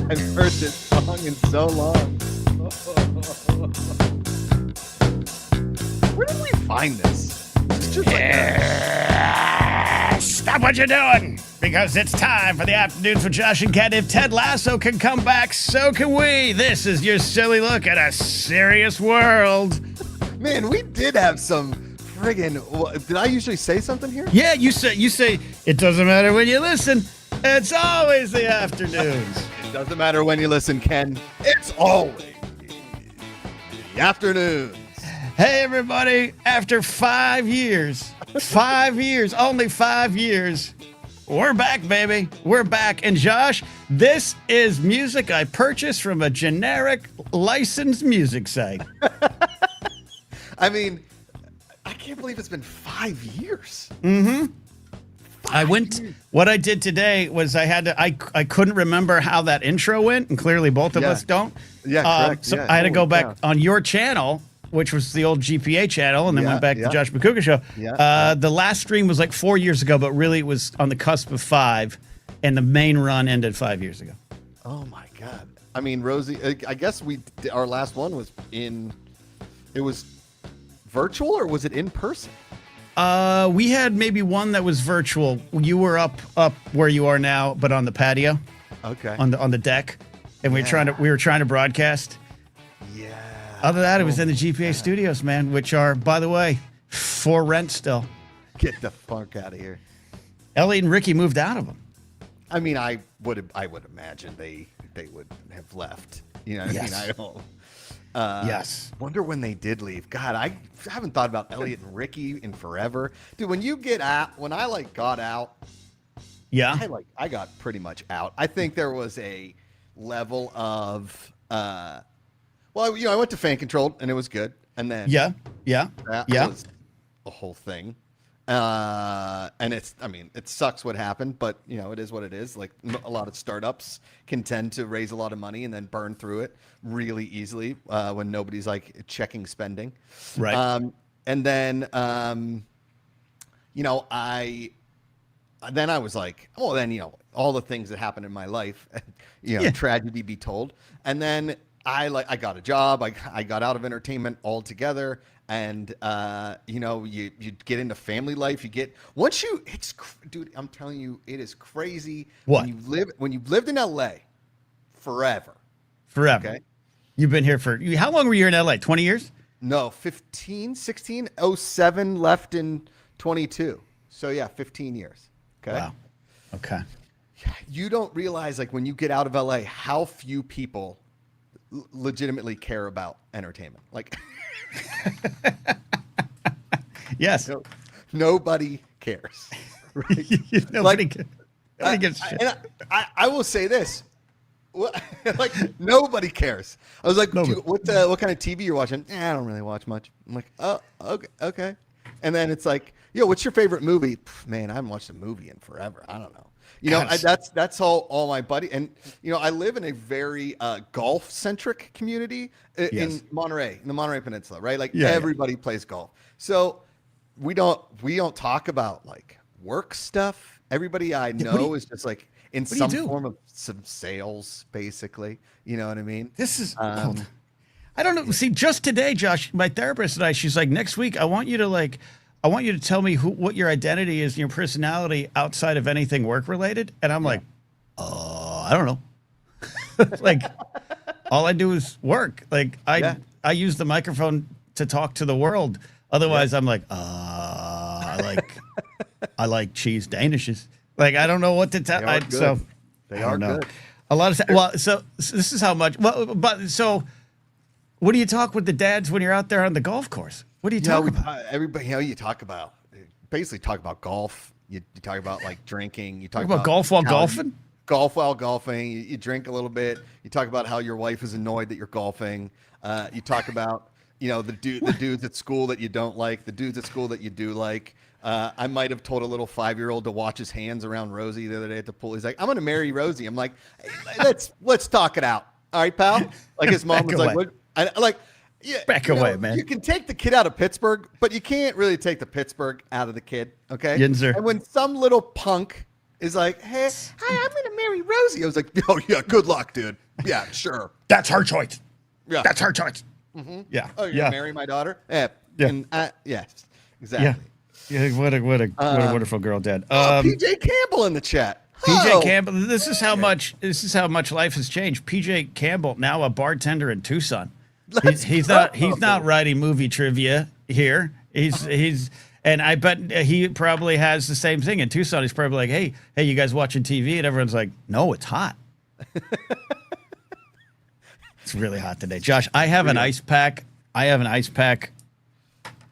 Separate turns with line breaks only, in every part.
I've heard this song in so long. Where did we find this? It's just
Stop what you're doing, because it's time for the Afternoons with Josh and Ken. If Ted Lasso can come back, so can we. This is your silly look at a serious world.
Man, we did have some friggin'. Did I usually say something here?
Yeah, you say it doesn't matter when you listen. It's always the afternoons.
It doesn't matter when you listen, Ken. It's always the afternoons.
Hey, everybody. After 5 years, only 5 years, we're back, baby. We're back. And Josh, this is music I purchased from a generic licensed music site.
I mean, I can't believe it's been 5 years.
Mm-hmm. What I did today was I couldn't remember how that intro went, and clearly both of us don't.
Yeah, correct.
So I had to go back on your channel, which was the old GPA channel, and then went back to Josh McCougar Show. The last stream was like 4 years ago, but really it was on the cusp of 5, and the main run ended 5 years ago.
Oh my God. I mean, Rosie, I guess our last one was it was virtual, or was it in person?
We had maybe one that was virtual. You were up where you are now, but on the patio.
Okay.
On the deck, and we were trying to broadcast.
Yeah.
Other than that, it was in the GPA studios, man, which are, by the way, for rent still.
Get the fuck out of here.
Elliot and Ricky moved out of them.
I mean, I would imagine they would have left. You know what I mean? I don't.
Yes.
Wonder when they did leave. God, I haven't thought about Elliot and Ricky in forever. Dude, when I got out, I got pretty much out. I think there was a level of, I went to Fan Controlled and it was good. And then that was a whole thing. And it sucks what happened, but it is what it is. Like a lot of startups can tend to raise a lot of money and then burn through it really easily when nobody's like checking spending.
Right.
And then, I was like, all the things that happened in my life, tragedy be told. And then I got a job. I got out of entertainment altogether. And, you get into family life. Dude, I'm telling you, it is crazy.
What?
When you've lived in LA forever.
Okay. You've been here how long were you in LA? 20 years?
No, 15, 16, 07, left in 22. So yeah, 15 years. Okay.
Wow. Okay.
You don't realize, like, when you get out of LA, how few people legitimately care about entertainment. Like,
yes.
Nobody cares. Right?
Nobody gives a shit.
And I will say this. Like, nobody cares. I was like, what kind of TV you're watching? I don't really watch much. I'm like, oh, okay. And then it's like, what's your favorite movie? Man, I haven't watched a movie in forever. I don't know. That's all my buddy. And, I live in a very golf centric community in Monterey, in the Monterey Peninsula, right? Like everybody plays golf. So we don't talk about like work stuff. Everybody I know is just like in some form of some sales, basically. You know what I mean?
This is, I don't know. See, just today, Josh, my therapist and she's like, next week, I want you to tell me what your identity is and your personality outside of anything work related. And I'm like, I don't know. Like, all I do is work. Like I use the microphone to talk to the world. Otherwise I'm like, I like cheese Danishes. Like, I don't know what to tell.
They are good.
A lot of, so this is how much, so what do you talk with the dads when you're out there on the golf course? What do you talk about?
Everybody, you talk about golf. You talk about like drinking. You talk
about golf while golfing.
Golf while golfing. You drink a little bit. You talk about how your wife is annoyed that you're golfing. You talk about the dudes at school that you don't like, the dudes at school that you do like. I might have told a little 5-year-old to watch his hands around Rosie the other day at the pool. He's like, "I'm going to marry Rosie." I'm like, hey, let's talk it out. All right, pal. Like his mom was like, "What?"
Back away, man.
You can take the kid out of Pittsburgh, but you can't really take the Pittsburgh out of the kid. Okay.
Yinzer.
And when some little punk is like, "Hey, hi, I'm going to marry Rosie. I was like, oh yeah, good luck, dude. Yeah, sure.
That's her choice.
Yeah,
that's her choice.
Mm-hmm.
Yeah.
Oh, you're gonna marry my daughter? Yeah. Yes, exactly.
Yeah. What a wonderful girl, Dad.
PJ Campbell in the chat.
PJ Campbell. This is how much life has changed. PJ Campbell, now a bartender in Tucson. He's not writing movie trivia here. And I bet he probably has the same thing in Tucson. He's probably like, hey, you guys watching TV? And everyone's like, no, it's hot. It's really hot today. Josh, I have an ice pack.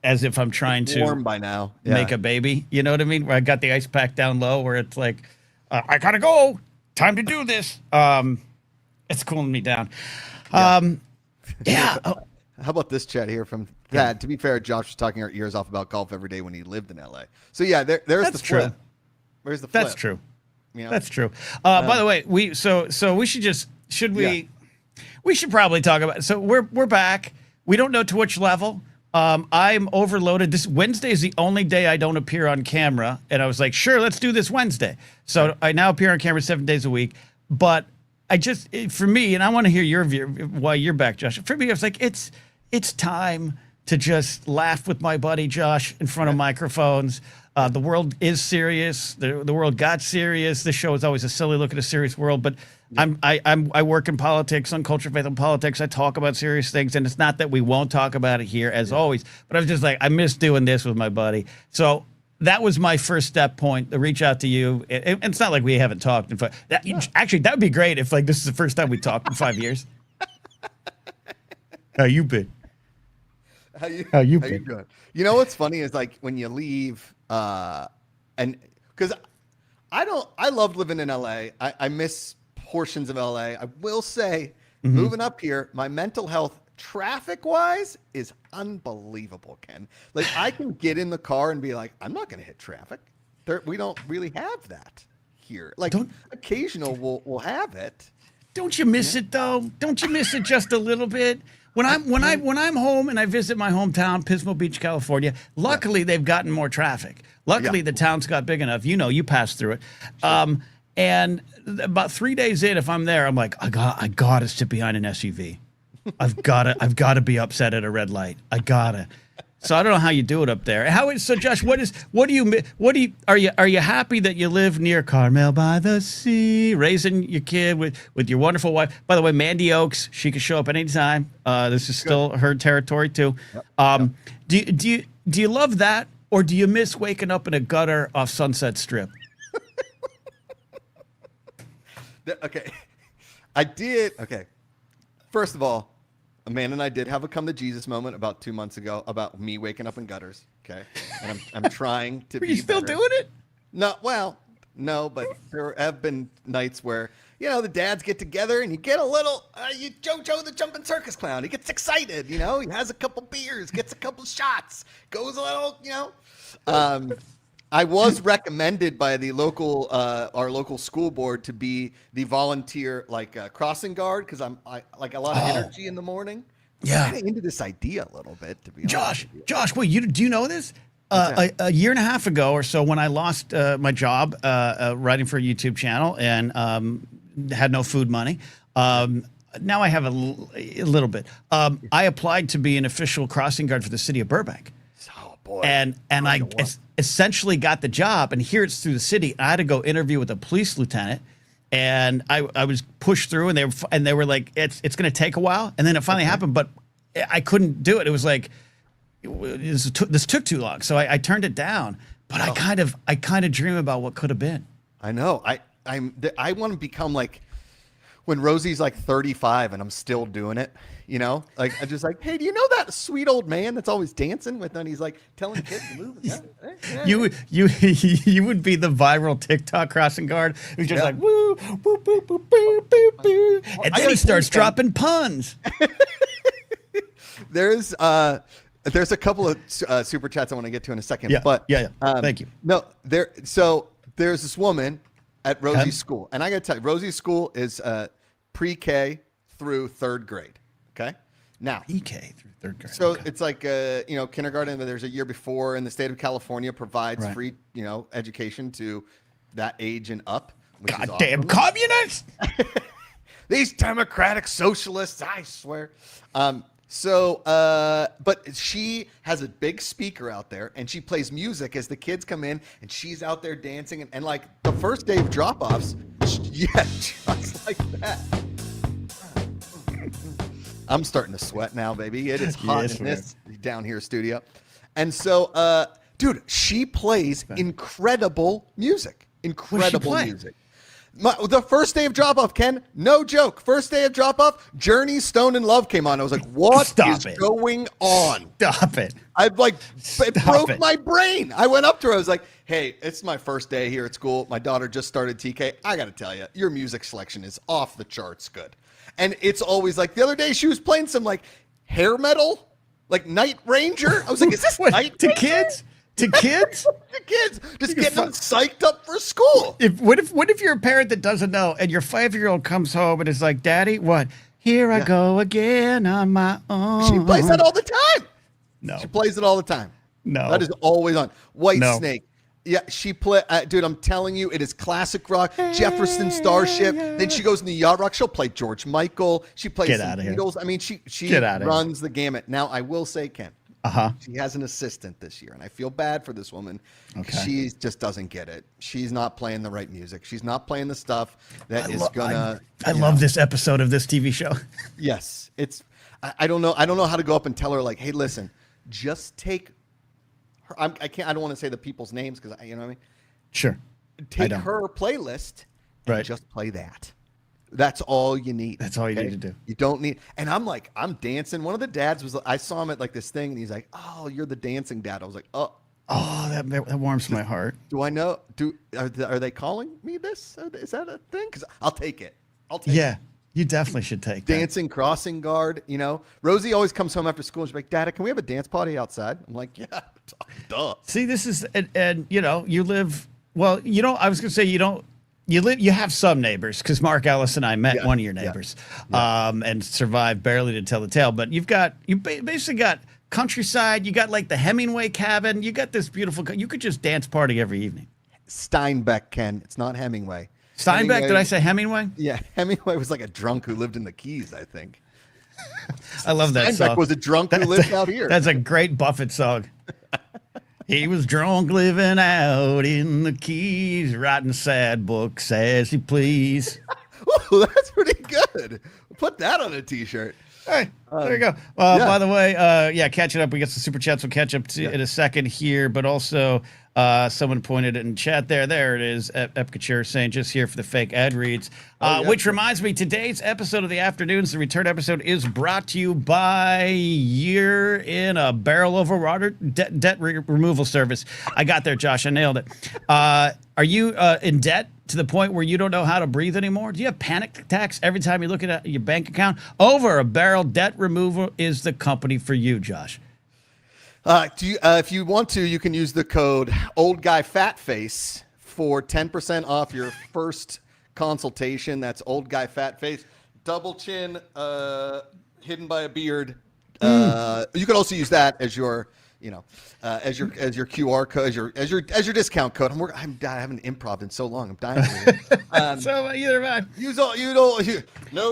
As if I'm trying to
warm by now.
Make a baby. You know what I mean? Where I got the ice pack down low where it's like, I gotta go. Time to do this. It's cooling me down. Yeah.
How about this chat here from Thad? To be fair, Josh was talking our ears off about golf every day when he lived in LA. So yeah, there's the flip. Where's the flip?
That's true.
You know?
That's true. By the way, we should probably talk about. So we're back. We don't know to which level. I'm overloaded. This Wednesday is the only day I don't appear on camera, and I was like, sure, let's do this Wednesday. So I now appear on camera 7 days a week. But for me, and I want to hear your view while you're back, Josh. For me, I was like, it's time to just laugh with my buddy Josh in front of microphones. The world is serious. The world got serious. This show is always a silly look at a serious world, but I work in politics, on culture, faith, and politics. I talk about serious things, and it's not that we won't talk about it here, as always. But I was just like, I miss doing this with my buddy. So that was my first step point, to reach out to you. And it's not like we haven't talked in Actually, that would be great if this is the first time we talked in 5 years. How you been? How you been?
You know what's funny is like when you leave, and because I loved living in LA. I miss portions of LA. I will say, moving up here, my mental health, traffic wise, is unbelievable, Ken. Like I can get in the car and be like, I'm not going to hit traffic. We don't really have that here. Like occasional we'll have it.
Don't you miss it though? Don't you miss it just a little bit? When I'm home and I visit my hometown, Pismo Beach, California, luckily they've gotten more traffic. Luckily the town's got big enough. You know, you pass through it. Sure. And about 3 days in, if I'm there, I'm like, I got to sit behind an SUV. I've got to be upset at a red light. I gotta. So I don't know how you do it up there. So Josh, are you happy that you live near Carmel by the Sea, raising your kid with your wonderful wife? By the way, Mandy Oaks, she could show up anytime. This is still her territory too. Yep. Do you love that, or do you miss waking up in a gutter off Sunset Strip?
Okay. I did. Okay. First of all, Amanda and I did have a come to Jesus moment about 2 months ago about me waking up in gutters. Okay. And I'm trying to be
Are you still
better.
doing it?
No, but there have been nights where, the dads get together and you get a little, Jojo the jumping circus clown. He gets excited, he has a couple beers, gets a couple shots, goes a little, I was recommended by the local, our local school board to be the volunteer, crossing guard, because I like a lot of energy in the morning.
Yeah.
I'm kind of into this idea a little bit, to be honest.
Josh, wait, do you know this? A year and a half ago or so, when I lost my job writing for a YouTube channel and had no food money, now I have a little bit. I applied to be an official crossing guard for the city of Burbank.
Oh boy! And
I essentially got the job, and here it's through the city. I had to go interview with a police lieutenant, and I was pushed through, and they were like, it's going to take a while, and then it finally happened, but I couldn't do it. It was like, this took too long, so I turned it down. But I kind of dream about what could have been.
I know. I want to become like when Rosie's like 35 and I'm still doing it. Like I'm just like, hey, do you know that sweet old man that's always dancing with? And he's like telling kids to move.
You would be the viral TikTok crossing guard who's just like woo, woo, woo, woo, woo, woo, woo. And then he starts dropping puns.
There's a couple of super chats I want to get to in a second.
Yeah,
but
thank you.
No, there's this woman at Rosie's school, and I got to tell you, Rosie's school is pre-K through third grade. Okay, now
pre-K through third grade.
So it's like kindergarten, but there's a year before, and the state of California provides free education to that age and up. which is
Goddamn
awesome.
communists!
These democratic socialists, I swear. But she has a big speaker out there, and she plays music as the kids come in, and she's out there dancing, and like the first day of drop-offs, just like that. I'm starting to sweat now, baby. It is hot
Yes,
in this down here studio. And so, dude, she plays incredible music. Incredible music. The first day of drop-off, Ken, no joke. First day of drop-off, Journey, Stone, and Love came on. I was like, what is going on?
Stop it.
It broke my brain. I went up to her. I was like, hey, it's my first day here at school. My daughter just started TK. I got to tell you, your music selection is off the charts good. And it's always like the other day she was playing some like hair metal, like Night Ranger. I was like, is this Night
to
Ranger?
kids? To kids?
To kids. Just getting them psyched up for school.
What if you're a parent that doesn't know and your 5-year-old comes home and is like, Daddy, what? Here I go again on my own.
She plays that all the time.
No.
She plays it all the time.
No.
That is always on. White Snake. Yeah, she play. Dude, I'm telling you, it is classic rock. Jefferson Starship. Then she goes in the yacht rock. She'll play George Michael. She plays some Beatles. I mean, she runs the gamut. Now, I will say, Ken, she has an assistant this year, and I feel bad for this woman. Okay. She just doesn't get it. She's not playing the right music. She's not playing the stuff that is gonna.
I love this episode of this TV show.
Yes, it's. I don't know. I don't know how to go up and tell her like, hey, listen, just take. I can't. I don't want to say the people's names because you know what I mean.
Sure.
Take her playlist and just play that. That's all you need.
That's all you need to do.
You don't need. And I'm dancing. One of the dads was. I saw him at like this thing, and he's like, "Oh, you're the dancing dad." I was like, "Oh,
that warms my heart."
Do I know? Are they calling me this? Is that a thing? Because I'll take it. Yeah.
You definitely should take
dancing, crossing guard. You know, Rosie always comes home after school and she's like, "Dad, can we have a dance party outside?" I'm like, "Yeah, duh."
See, this is and you know, you live well. You know, I was gonna say you have some neighbors because Mark Ellis and I met one of your neighbors, and survived barely to tell the tale. But you basically got countryside. You got like the Hemingway cabin. You got this beautiful. You could just dance party every evening.
Steinbeck, Ken. It's not Hemingway.
Steinbeck? Did I say Hemingway?
Yeah, Hemingway was like a drunk who lived in the Keys, I think.
I love that song.
Steinbeck was a drunk who lived out here.
That's a great Buffett song. He was drunk living out in the Keys, writing sad books as he please.
Ooh, that's pretty good. Put that on a T-shirt.
Hey, there you go. By the way, catching up. We got some super chats. We'll catch up in a second here, but also someone pointed it in chat there. There it is. Epicure saying just here for the fake ad reads. Which reminds me, today's episode of the Afternoons, the return episode, is brought to you by Year in a Barrel Over Water debt removal service. I got there, Josh. I nailed it. Are you in debt to the point where you don't know how to breathe anymore? Do you have panic attacks every time you look at your bank account? Over a Barrel Debt Removal is the company for you, Josh.
If you want to, you can use the code OldGuyFatFace for 10% off your first consultation. That's OldGuyFatFace. Double chin, hidden by a beard. You could also use that as your, as your QR code, as your discount code. I haven't improv in so long. I'm dying.
So either way,
use no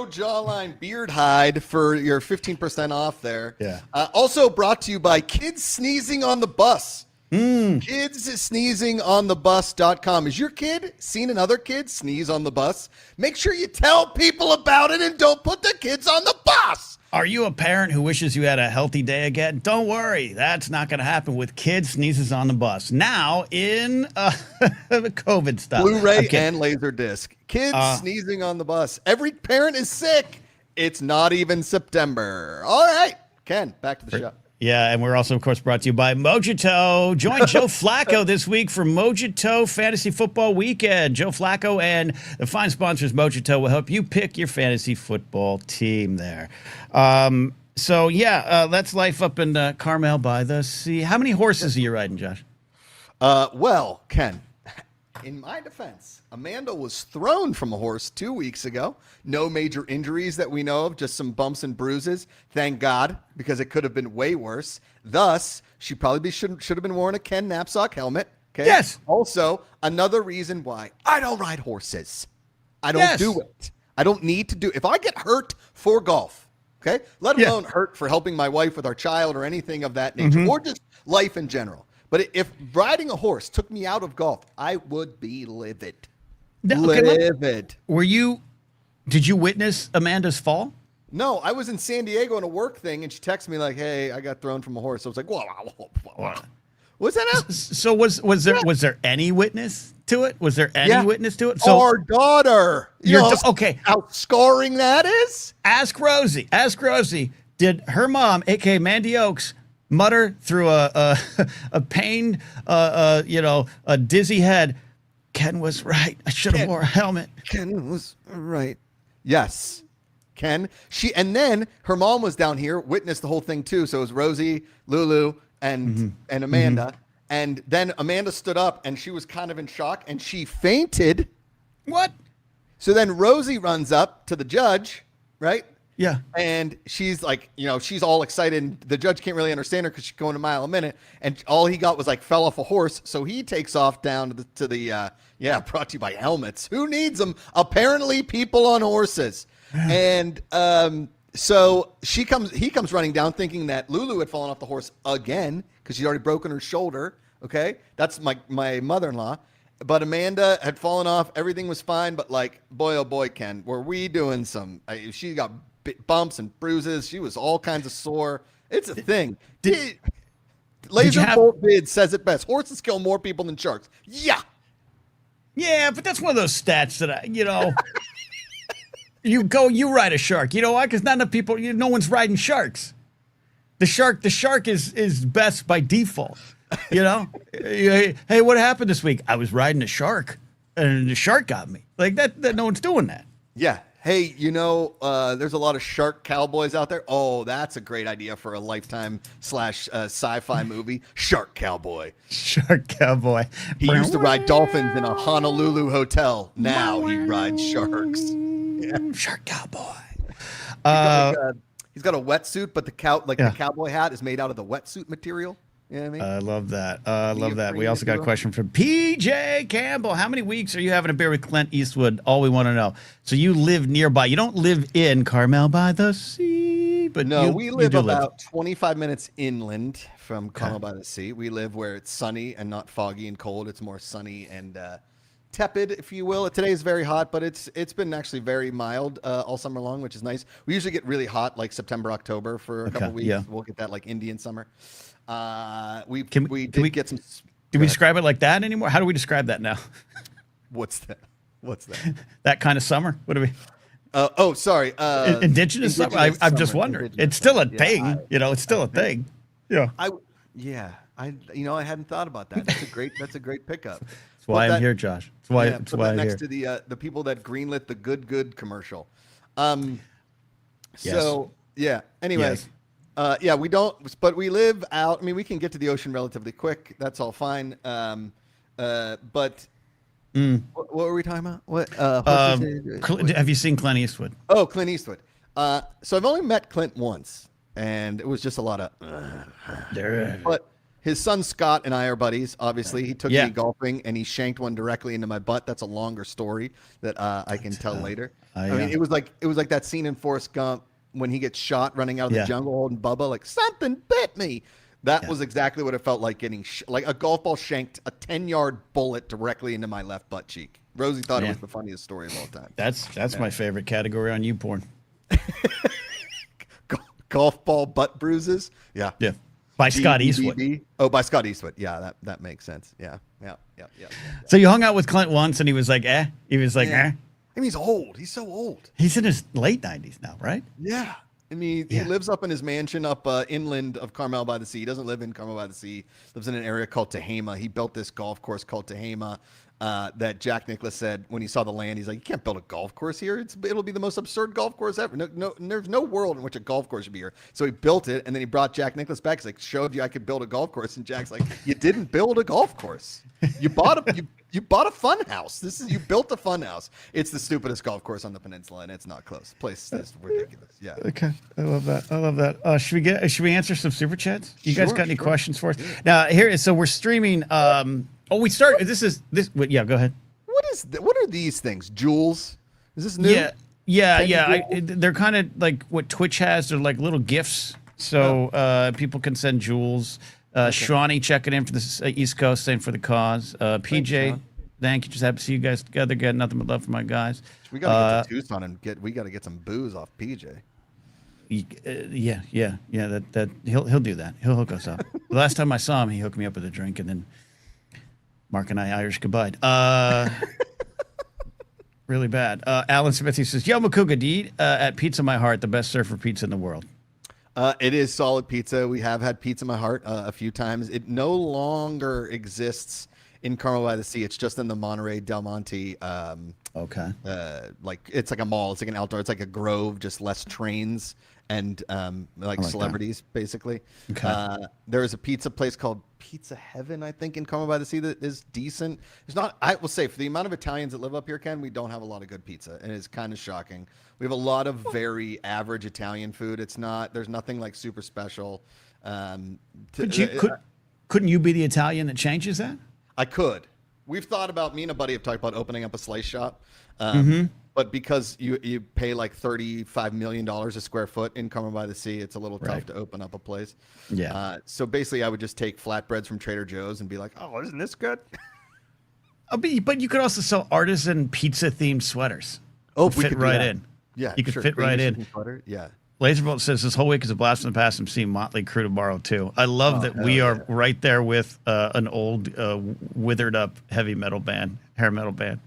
jawline beard hide for your 15% off there.
Yeah.
Also brought to you by Kids Sneezing on the Bus. KidsSneezingOnTheBus.com. Is your kid seen another kid sneeze on the bus? Make sure you tell people about it and don't put the kids on the bus.
Are you a parent who wishes you had a healthy day again? Don't worry. That's not going to happen with Kids Sneezes on the Bus. Now in the COVID stuff.
Blu-ray and Laserdisc. Kids Sneezing on the Bus. Every parent is sick. It's not even September. All right. Ken, back to the show.
Yeah, and we're also, of course, brought to you by Mojito. Join Joe Flacco this week for Mojito Fantasy Football Weekend. Joe Flacco and the fine sponsors Mojito will help you pick your fantasy football team there. That's life up in Carmel by the sea. How many horses are you riding, Josh?
Well, Ken, in my defense, Amanda was thrown from a horse 2 weeks ago. No major injuries that we know of, just some bumps and bruises. Thank God, because it could have been way worse. Thus, she probably should have been wearing a Ken Napzok helmet. Okay.
Yes.
Also, another reason why I don't ride horses. I don't
Yes.
do it. I don't need to do it. If I get hurt for golf, okay, let
Yeah.
alone hurt for helping my wife with our child or anything of that nature, or just life in general. But if riding a horse took me out of golf, I would be livid.
Now, okay,
Livid.
Did you witness Amanda's fall?
No, I was in San Diego on a work thing, and she texted me like, "Hey, I got thrown from a horse." I was like, "Whoa, whoa, whoa, whoa." What's that now?
So was there any witness to it? Was there any witness to it? So
our daughter.
Okay.
How scarring that is?
Ask Rosie. Ask Rosie. Did her mom, aka Mandy Oaks, mutter through a pained, a dizzy head? Ken was right. I should have wore a helmet.
Ken was right. Yes. Ken. And then her mom was down here, witnessed the whole thing too. So it was Rosie, Lulu, and Amanda. And then Amanda stood up and she was kind of in shock and she fainted.
What?
So then Rosie runs up to the judge, right?
Yeah.
And she's like, she's all excited. And the judge can't really understand her because she's going a mile a minute. And all he got was like fell off a horse. So he takes off down to the brought to you by helmets. Who needs them? Apparently people on horses. And so he comes running down thinking that Lulu had fallen off the horse again because she'd already broken her shoulder. Okay. That's my mother-in-law. But Amanda had fallen off. Everything was fine. But like, boy, oh boy, Ken, were we doing she got bumps and bruises. She was all kinds of sore. It's a thing. Laser Bolt Bid says it best. Horses kill more people than sharks. Yeah.
Yeah, but that's one of those stats that you ride a shark. You know why? Because not enough people, no one's riding sharks. The shark is best by default. Hey, what happened this week? I was riding a shark and the shark got me. Like that no one's doing that.
Yeah. Hey, there's a lot of shark cowboys out there. Oh, that's a great idea for a Lifetime / sci-fi movie. Shark Cowboy.
Shark Cowboy.
He used to ride dolphins in a Honolulu hotel. Now he rides sharks. Yeah.
Shark Cowboy.
He's got a wetsuit, but the cowboy hat is made out of the wetsuit material. You know what I mean?
I love that. Love that. We also got a question from PJ Campbell. How many weeks are you having a beer with Clint Eastwood? All we want to know. So you live nearby. You don't live in Carmel by the Sea, but
no, we live about 25 minutes inland from Carmel by the Sea. We live where it's sunny and not foggy and cold. It's more sunny and tepid, if you will. Today is very hot, but it's been actually very mild all summer long, which is nice. We usually get really hot like September, October for a couple weeks. Yeah. We'll get that like Indian summer. We did get some.
Do we describe it like that anymore? How do we describe that now?
What's that?
That kind of summer? What do we?
Sorry.
Indigenous summer. I'm just wondering. It's still a thing. It's still a thing. Yeah.
I hadn't thought about that. That's a great pickup.
That's why I'm here, Josh. That's why I'm
next
here.
to the people that greenlit the good commercial.
Yes.
So yeah. Anyways. Yes. We don't, but we live out. I mean, we can get to the ocean relatively quick. That's all fine. But what were we talking about? What?
Have you seen Clint Eastwood?
Oh, Clint Eastwood. So I've only met Clint once, and it was just a lot of. But his son Scott and I are buddies. Obviously, he took me golfing, and he shanked one directly into my butt. That's a longer story that I can tell later. I mean, it was like that scene in Forrest Gump when he gets shot running out of the jungle holding Bubba, like something bit me. That was exactly what it felt like getting like a golf ball shanked a 10-yard bullet directly into my left butt cheek. Rosie thought it was the funniest story of all time.
That's my favorite category on YouPorn.
Golf ball butt bruises. Yeah.
Yeah. By Scott Eastwood.
Oh, by Scott Eastwood. Yeah, that makes sense. Yeah.
So you hung out with Clint once and he was like, eh? He was like, eh?
I mean, he's old. He's so old.
He's in his late 90s now, right?
Yeah. I mean, he lives up in his mansion up inland of Carmel by the Sea. He doesn't live in Carmel by the Sea. He lives in an area called Tehama. He built this golf course called Tehama that Jack Nicklaus said when he saw the land, he's like, you can't build a golf course here. It'll be the most absurd golf course ever. No, there's no world in which a golf course should be here. So he built it, and then he brought Jack Nicklaus back. He's like, showed you I could build a golf course. And Jack's like, you didn't build a golf course. You bought a you bought a fun house. You built a fun house. It's the stupidest golf course on the peninsula, and it's not close. The place is ridiculous. Yeah.
Okay, I love that. Should we answer some super chats? You guys got any questions for us? Now so we're streaming Oh, we started. Yeah, go ahead.
What are these things? Jewels? Is this new?
Yeah. They're kind of like what Twitch has. They're like little gifts. So people can send jewels. Shawnee checking in for the East Coast, saying for the cause. PJ, thank you. Just happy to see you guys together. Got nothing but love for my guys.
We gotta get to Tucson and we gotta get some booze off PJ.
Yeah. That he'll do that. He'll hook us up. The last time I saw him, he hooked me up with a drink, and then Mark and I Irish goodbye. Really bad. Alan Smith, he says, "Yo, Makuga, do you eat at Pizza My Heart, the best surfer pizza in the world?"
It is solid pizza. We have had Pizza My Heart a few times. It no longer exists in Carmel by the Sea. It's just in the Monterey Del Monte.
Okay.
Like it's like a mall. It's like an outdoor. It's like a grove, just less trains and like celebrities, basically.
Okay.
There is a pizza place called Pizza Heaven, I think, in Carmel by the Sea that is decent. It's not. I will say, for the amount of Italians that live up here, Ken, we don't have a lot of good pizza, and it's kind of shocking. We have a lot of very average Italian food. It's not. There's nothing like super special.
Couldn't you be the Italian that changes that?
I could. We've thought about, me and a buddy have talked about opening up a slice shop. But because you pay like $35 million a square foot in Carmel by the Sea, it's a little tough to open up a place.
Yeah.
So basically, I would just take flatbreads from Trader Joe's and be like, "Oh, isn't this good?"
But you could also sell artisan pizza themed sweaters.
Oh,
we fit right in.
Yeah,
you could fit right in.
Sweater. Yeah.
Laserbolt says this whole week is a blast from the past. I'm seeing Motley Crue tomorrow too. I love that we are right there with an old, withered up heavy metal band, hair metal band.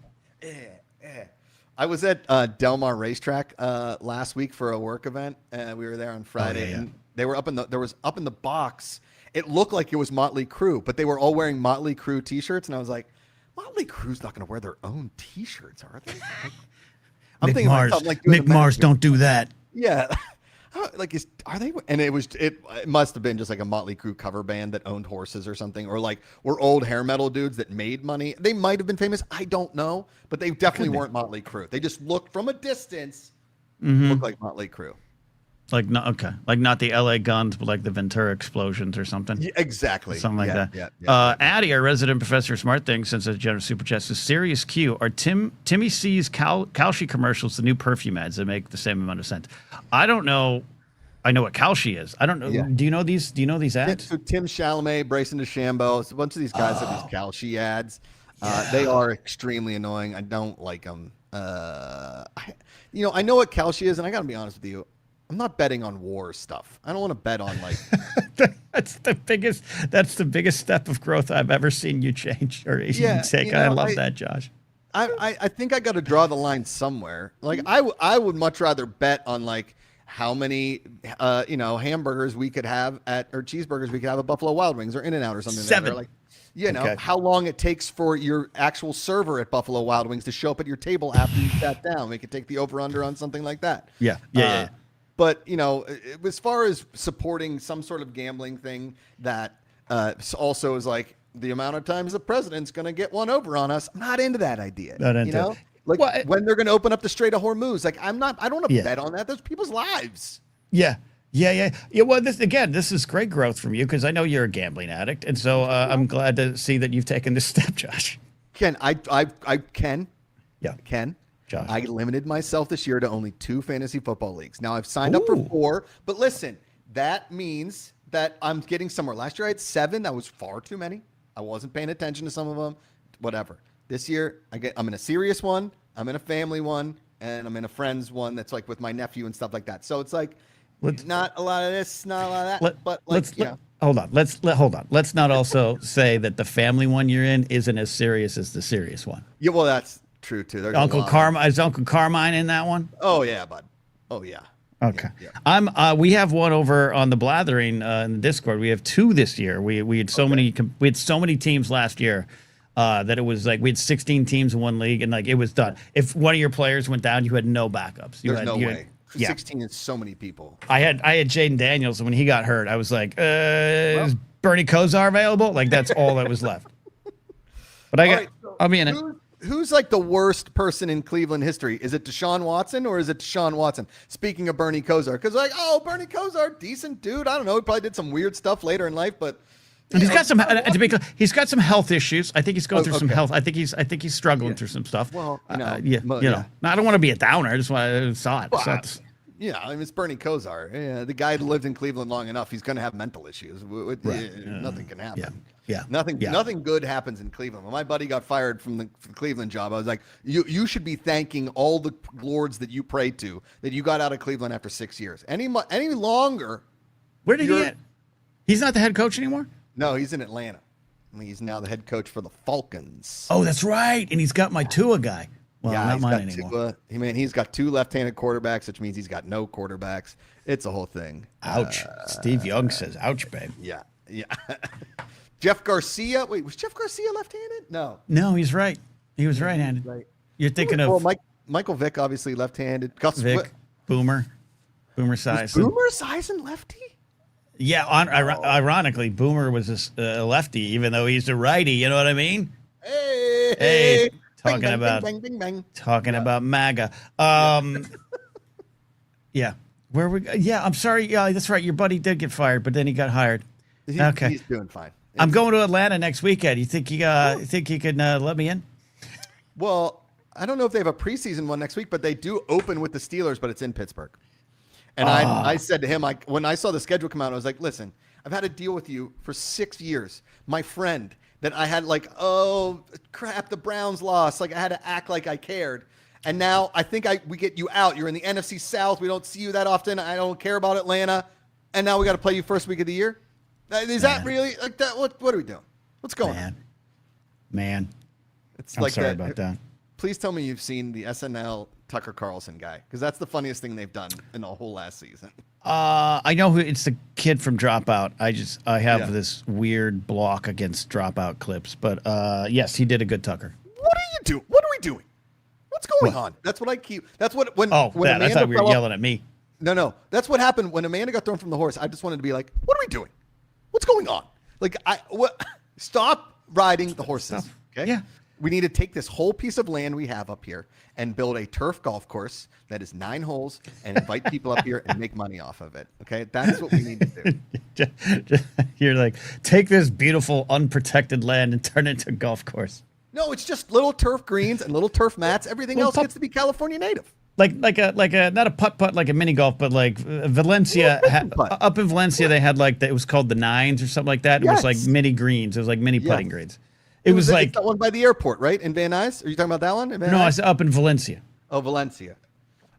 I was at Del Mar Racetrack last week for a work event, and we were there on Friday. And they were up in the box. It looked like it was Motley Crue, but they were all wearing Motley Crue T-shirts, and I was like, Motley Crue's not going to wear their own T-shirts, are they? I'm thinking
Mick Mars, don't do that.
Yeah. Are they? And it must have been just like a Motley Crue cover band that owned horses or something, or like were old hair metal dudes that made money. They might have been famous. I don't know, but they definitely weren't Motley Crue. They just looked from a distance, looked like Motley Crue.
Like not the LA Guns, but like the Ventura Explosions or something.
Yeah, exactly.
Something like that. Addie, our resident professor of smart things, since a generous super chat, says, "Serious Q, are Timmy C's Kalshi commercials the new perfume ads that make the same amount of sense?" I don't know. I know what Kalshi is. I don't know. Yeah. Do you know these ads?
So Tim Chalamet, Bryson DeChambeau, a bunch of these guys have these Kalshi ads. They are extremely annoying. I don't like them. I know what Kalshi is, and I got to be honest with you. I'm not betting on war stuff. I don't want to bet on like.
That's the biggest step of growth I've ever seen you change or take. I love that, Josh.
I think I got to draw the line somewhere. Like I would much rather bet on like how many hamburgers we could have or cheeseburgers we could have at Buffalo Wild Wings or In-N-Out or something.
7.
Like, how long it takes for your actual server at Buffalo Wild Wings to show up at your table after you sat down. We could take the over/under on something like that.
Yeah.
But, as far as supporting some sort of gambling thing that also is like the amount of times the president's going to get one over on us, I'm not into that idea.
Not into it.
Like when they're going to open up the Strait of Hormuz, like I don't want to bet on that. Those people's lives.
Yeah. Well, this is great growth from you because I know you're a gambling addict. And so I'm glad to see that you've taken this step, Josh.
Ken, Ken.
Josh.
I limited myself this year to only 2 fantasy football leagues. Now I've signed up for 4, but listen, that means that I'm getting somewhere. Last year I had 7. That was far too many. I wasn't paying attention to some of them. Whatever. This year I'm in a serious one, I'm in a family one, and I'm in a friend's one that's like with my nephew and stuff like that. So it's like not a lot of this, not a lot of that.
Hold on. Let's not also say that the family one you're in isn't as serious as the serious one.
Yeah, well that's true too. There's
is Uncle Carmine in that one?
Oh yeah, bud. Oh yeah.
Okay. Yeah. We have one over on the Blathering in the Discord. We have 2 this year. We had so many teams last year that it was like we had 16 teams in one league and like it was done. If one of your players went down, you had no backups.
There's no way. 16 is so many people.
I had Jaden Daniels, and when he got hurt, I was like, is Bernie Kosar available? Like that's all that was left. But I'll be in it.
Who's like the worst person in Cleveland history? Is it Deshaun Watson or is it Deshaun Watson? Speaking of Bernie Kosar, because Bernie Kosar, decent dude. I don't know. He probably did some weird stuff later in life, but
And he's got some. To be clear, he's got some health issues. I think he's going through some health. I think he's struggling through some stuff.
Well,
No, I don't want to be a downer. I just want to saw it.
Well, yeah, I mean, it's Bernie Kosar. Yeah, the guy lived in Cleveland long enough. He's going to have mental issues. Nothing can happen.
Yeah.
Nothing good happens in Cleveland. When my buddy got fired from the Cleveland job, I was like, you should be thanking all the lords that you prayed to that you got out of Cleveland after 6 years. Any longer.
Where did he get? He's not the head coach anymore?
No, he's in Atlanta. I mean, he's now the head coach for the Falcons.
Oh, that's right. And he's got my Tua guy. Well,
yeah,
not mine anymore.
He's got 2 left-handed quarterbacks, which means he's got no quarterbacks. It's a whole thing.
Ouch. Steve Young says, ouch, babe.
Yeah. Jeff Garcia. Wait, was Jeff Garcia left-handed?
No, he's right. He was right-handed.
Right.
You're thinking of
Michael Vick, obviously left-handed. Gus
Vick, Boomer Esiason.
Boomer Esiason lefty?
Yeah, ironically, Boomer was a lefty, even though he's a righty. You know what I mean?
Hey,
talking
bang,
about
bang, bang, bang, bang.
Talking about MAGA. Yeah. Where we? Yeah, I'm sorry. Yeah, that's right. Your buddy did get fired, but then he got hired. Okay,
he's doing fine.
I'm going to Atlanta next weekend. You think you could let me in?
Well, I don't know if they have a preseason one next week, but they do open with the Steelers, but it's in Pittsburgh. And I said to him, when I saw the schedule come out, I was like, listen, I've had to deal with you for 6 years. My friend that I had oh, crap, the Browns lost. Like, I had to act like I cared. And now I think we get you out. You're in the NFC South. We don't see you that often. I don't care about Atlanta. And now we got to play you first week of the year? Is that really like that? What are we doing? What's going on?
Man.
It's
I'm
like
sorry
that.
about that.
Please tell me you've seen the SNL Tucker Carlson guy, because that's the funniest thing they've done in the whole last season.
I know who it's the kid from Dropout. I have this weird block against Dropout clips, but yes, he did a good Tucker.
What are you doing? What are we doing? What's going on? That's what I keep. That's what when.
Oh,
when
I thought we were yelling at me.
No. That's what happened when Amanda got thrown from the horse. I just wanted to be like, what are we doing? What's going on? Like, stop riding the horses. Okay.
Yeah.
We need to take this whole piece of land we have up here and build a turf golf course that is 9 holes and invite people up here and make money off of it. Okay. That's what we need to do.
You're like, take this beautiful unprotected land and turn it into a golf course.
No, it's just little turf greens and little turf mats. Everything else gets to be California native.
Like a not a putt like a mini golf, but like Valencia up in Valencia they had it was called the Nines or something like that. It was like mini greens. It was like mini putting greens. It was like
that one by the airport, right? In Van Nuys? Are you talking about that one?
No, I said up in Valencia.
Oh, Valencia.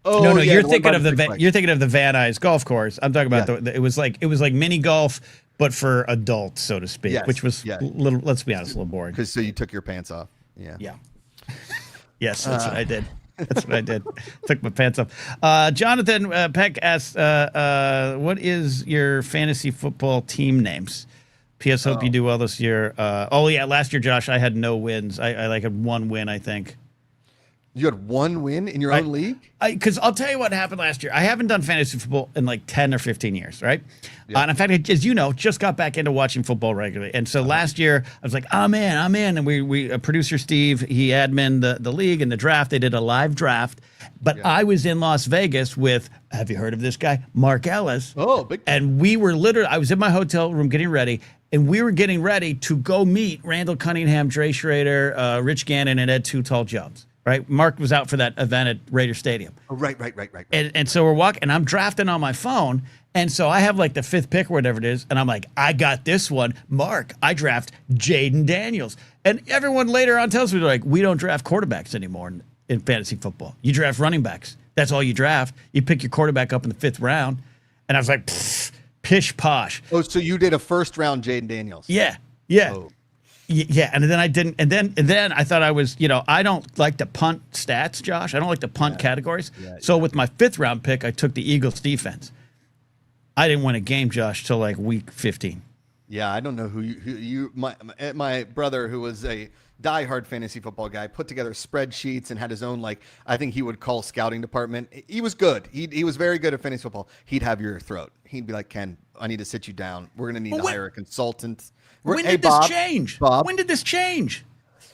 Oh,
no, you're thinking of you're thinking of the Van Nuys golf course. I'm talking about it was like mini golf, but for adults, so to speak, which was little. Let's be honest, a little boring.
Because so you took your pants off. Yeah.
Yeah. Yes, that's what I did. That's what I did. Took my pants off. Jonathan Peck asks, what is your fantasy football team names? P.S. Hope you do well this year. Last year, Josh, I had no wins. I had 1 win, I think.
You had 1 win in your own league?
Because I'll tell you what happened last year. I haven't done fantasy football in like 10 or 15 years, right? Yeah. And in fact, as you know, just got back into watching football regularly. And so last year, I was like, I'm in. And we producer Steve, he admin the league and the draft. They did a live draft. But I was in Las Vegas with, have you heard of this guy? Mark Ellis.
Oh, big.
And we were I was in my hotel room getting ready. And we were getting ready to go meet Randall Cunningham, Dre Schrader, Rich Gannon, and Ed Too Tall Jones. Right, Mark was out for that event at Raider Stadium.
Oh, right.
And so we're walking, and I'm drafting on my phone, and so I have like the 5th pick or whatever it is, and I'm like, I got this one, Mark. I draft Jaden Daniels, and everyone later on tells me they're like, we don't draft quarterbacks anymore in fantasy football. You draft running backs. That's all you draft. You pick your quarterback up in the 5th round, and I was like, pish posh.
Oh, so you did a 1st round Jaden Daniels?
Yeah.
Oh.
Yeah, and then I didn't, and then I thought I was, I don't like to punt stats, Josh. I don't like to punt categories. So with my 5th round pick, I took the Eagles defense. I didn't win a game, Josh, till like week 15.
Yeah, I don't know my brother, who was a diehard fantasy football guy, put together spreadsheets and had his own, I think he would call scouting department. He was good. He was very good at fantasy football. He'd have your throat. He'd be like, Ken, I need to sit you down. We're going to need to hire a consultant.
When did this change? Bob, when did this change?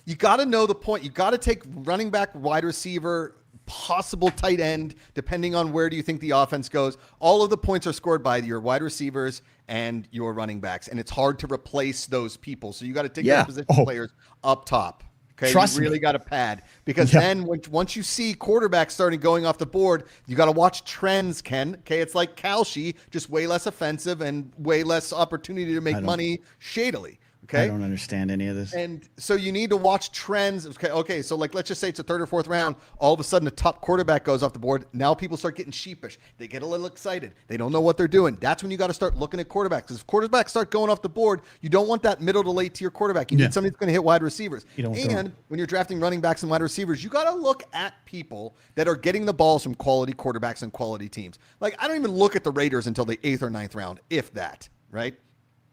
You got to know the point. You got to take running back, wide receiver, possible tight end, depending on where do you think the offense goes. All of the points are scored by your wide receivers and your running backs, and it's hard to replace those people. So you got to take those position players up top. Okay,
Trust
you really
me.
got to pad, because then once you see quarterbacks starting going off the board, you got to watch trends, Ken. Okay, it's like Kalshi, just way less offensive and way less opportunity to make money shadily. Okay,
I don't understand any of this.
And so you need to watch trends. Okay. So like, let's just say it's a third or fourth round. All of a sudden, a top quarterback goes off the board. Now people start getting sheepish. They get a little excited. They don't know what they're doing. That's when you got to start looking at quarterbacks. Because if quarterbacks start going off the board, you don't want that middle to late tier quarterback. You need somebody that's going to hit wide receivers. And when you're drafting running backs and wide receivers, you got to look at people that are getting the balls from quality quarterbacks and quality teams. Like, I don't even look at the Raiders until the 8th or 9th round, if that, right?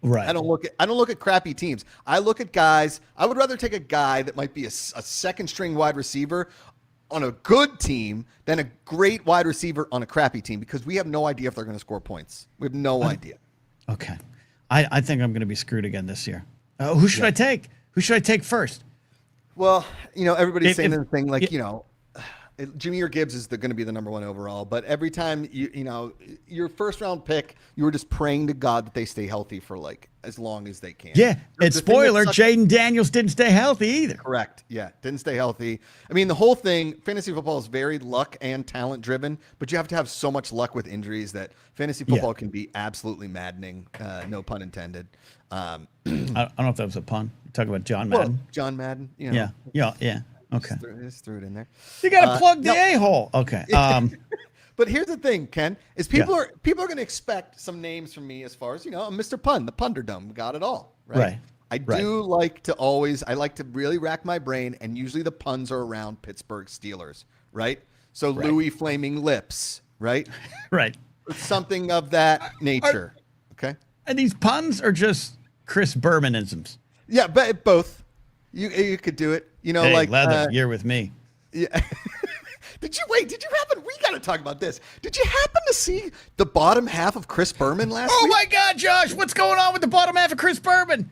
Right.
I don't look at crappy teams. I look at guys. I would rather take a guy that might be a second string wide receiver on a good team than a great wide receiver on a crappy team, because we have no idea if they're going to score points. We have no idea.
Okay. I think I'm going to be screwed again this year. Who should I take? Who should I take first?
Well, everybody's saying the thing like, Jimmy or Gibbs is going to be the number 1 overall, but every time your first round pick, you were just praying to God that they stay healthy for like as long as they can.
Yeah, and spoiler, Jaden Daniels didn't stay healthy either.
Correct. Yeah, didn't stay healthy. I mean, the whole thing, fantasy football is very luck and talent driven, but you have to have so much luck with injuries that fantasy football can be absolutely maddening. No pun intended.
I don't know if that was a pun. You're talking about John Madden.
Well, John Madden.
Yeah. Okay.
Just threw it in there.
You got to plug the a-hole. Okay.
But here's the thing, Ken, is people are going to expect some names from me as far as, Mr. Pun, the Punderdom, got it all, right? I do like to really rack my brain, and usually the puns are around Pittsburgh Steelers, right? So Louis Flaming Lips, right?
Right.
Something of that nature, okay?
And these puns are just Chris Bermanisms.
Yeah, but both. You could do it.
Hey,
like
Leather, you're with me.
Yeah. Did you happen? We got to talk about this. Did you happen to see the bottom half of Chris Berman last week?
Oh my God, Josh! What's going on with the bottom half of Chris Berman?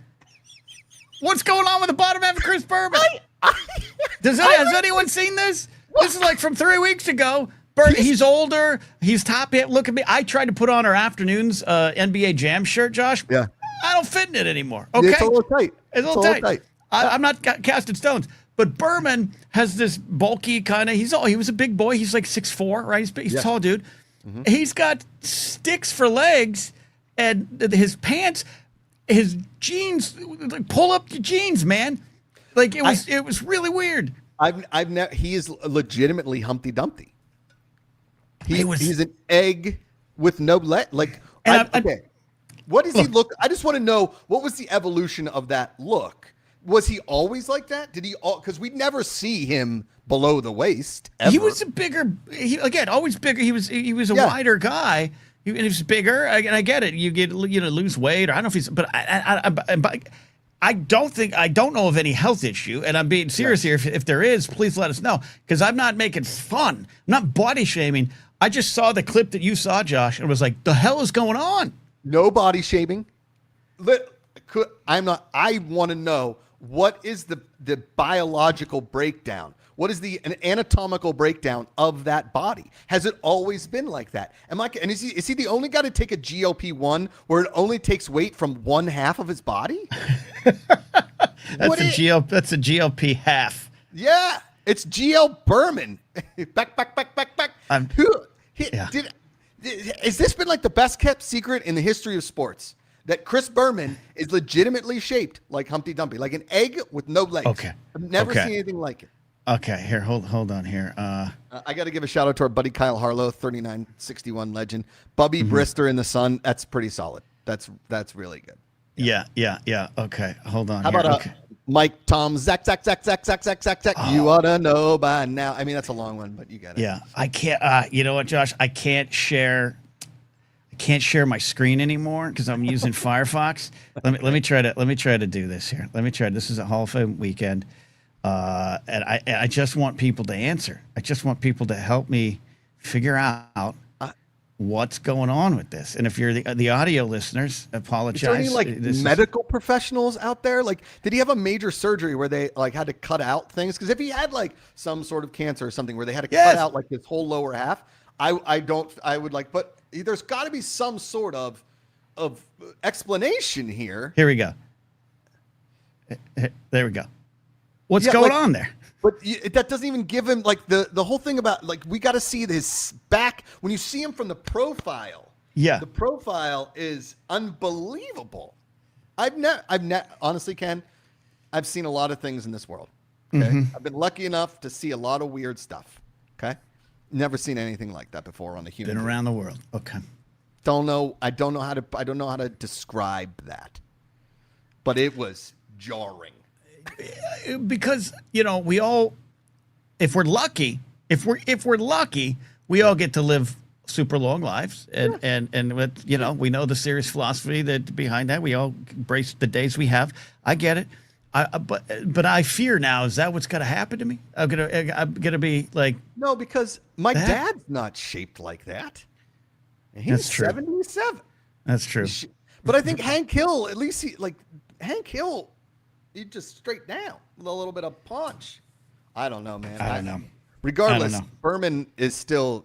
What's going on with the bottom half of Chris Berman? Has anyone seen this? What? This is like from 3 weeks ago. He's older. He's top hit. Look at me. I tried to put on our afternoons NBA Jam shirt, Josh.
Yeah.
I don't fit in it anymore. Okay.
It's a little tight.
It's a little tight. I'm not casting stones. But Berman has this bulky kind of. He was a big boy. He's like 6'4", right? He's a tall dude. Mm-hmm. He's got sticks for legs, and his pants, his jeans. Pull up your jeans, man. Like it was really weird.
I've never. He is legitimately Humpty Dumpty. He's an egg with no leg. Like okay, what does he look? I just want to know, what was the evolution of that look? Was he always like that? Did he? Because we never see him below the waist. Ever.
He was a bigger. Always bigger. He was a wider guy. He was bigger. And I get it. You get lose weight, or I don't know if he's. But I don't know of any health issue, and I'm being serious here. If there is, please let us know, because I'm not making fun. I'm not body shaming. I just saw the clip that you saw, Josh, and was like, the hell is going on?
No body shaming. I want to know, what is the biological breakdown? What is an anatomical breakdown of that body? Has it always been like that? Is he the only guy to take a GLP-1 where it only takes weight from one half of his body?
That's a GLP half.
Yeah, it's GL Berman. back. Has this been like the best kept secret in the history of sports? That Chris Berman is legitimately shaped like Humpty Dumpty, like an egg with no legs.
Okay.
I've never seen anything like it.
Okay, here, hold on here.
I got to give a shout out to our buddy Kyle Harlow, 3961 legend. Bubby Brister in the Sun. That's pretty solid. That's really good.
Yeah. Okay, hold on.
How about Mike Tom Zach. Oh. You ought to know by now. I mean, that's a long one, but you got it.
Yeah, I can't. You know what, Josh? I can't share my screen anymore because I'm using Firefox. Let me try to do this here. This is a Hall of Fame weekend, and I just want people to answer. I just want people to help me figure out what's going on with this. And if you're the audio listeners, apologize.
Is there any like medical professionals out there? Like, did he have a major surgery where they like had to cut out things? Because if he had like some sort of cancer or something where they had to cut out like his whole lower half, I would like, but there's got to be some sort of explanation here.
Here we go. There we go. What's going on there?
But that doesn't even give him like the whole thing about like we got to see his back when you see him from the profile.
Yeah,
the profile is unbelievable. Honestly, Ken, I've seen a lot of things in this world. Okay, I've been lucky enough to see a lot of weird stuff. Okay, never seen anything like that before on a human.
Been around the world. Okay,
don't know. I don't know how to describe that, but it was jarring.
Because we all, if we're lucky, we all get to live super long lives, and we know the serious philosophy that behind that. We all embrace the days we have. I get it. But I fear now, is that what's going to happen to me? I'm gonna be like,
no, because my dad's not shaped like that. And he's 77.
That's true.
But I think Hank Hill, at least Hank Hill. You just straight down with a little bit of punch. I don't know, man.
I don't know.
Regardless, Berman he's still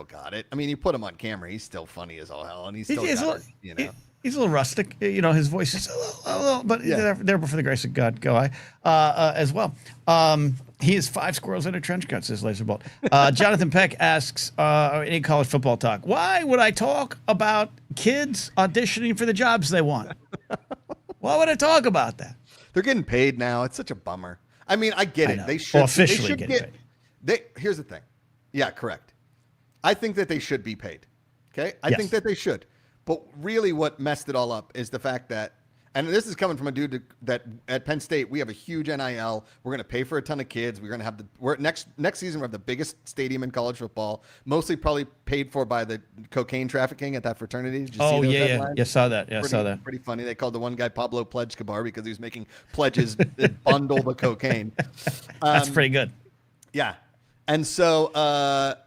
got it. I mean, you put him on camera, he's still funny as all hell, and he's
he's a little rustic. His voice is a little but there for the grace of God, go I as well. He is 5 squirrels in a trench coat, says Laser Bolt. Jonathan Peck asks, any college football talk. Why would I talk about kids auditioning for the jobs they want? Why would I talk about that?
They're getting paid now. It's such a bummer. I mean, I get it. They should
officially get paid.
Here's the thing. Yeah, correct. I think that they should be paid. Okay? I think that they should. But really what messed it all up is the fact that, and this is coming from a dude that at Penn State, we have a huge NIL. We're going to pay for a ton of kids. We're going to have next season, we have the biggest stadium in college football, mostly probably paid for by the cocaine trafficking at that fraternity. Did you see those headlines?
Yeah, saw that. Yeah, I saw that.
Pretty funny. They called the one guy Pablo Pledge Cabar because he was making pledges that bundle the cocaine.
That's pretty good.
Yeah. And so, but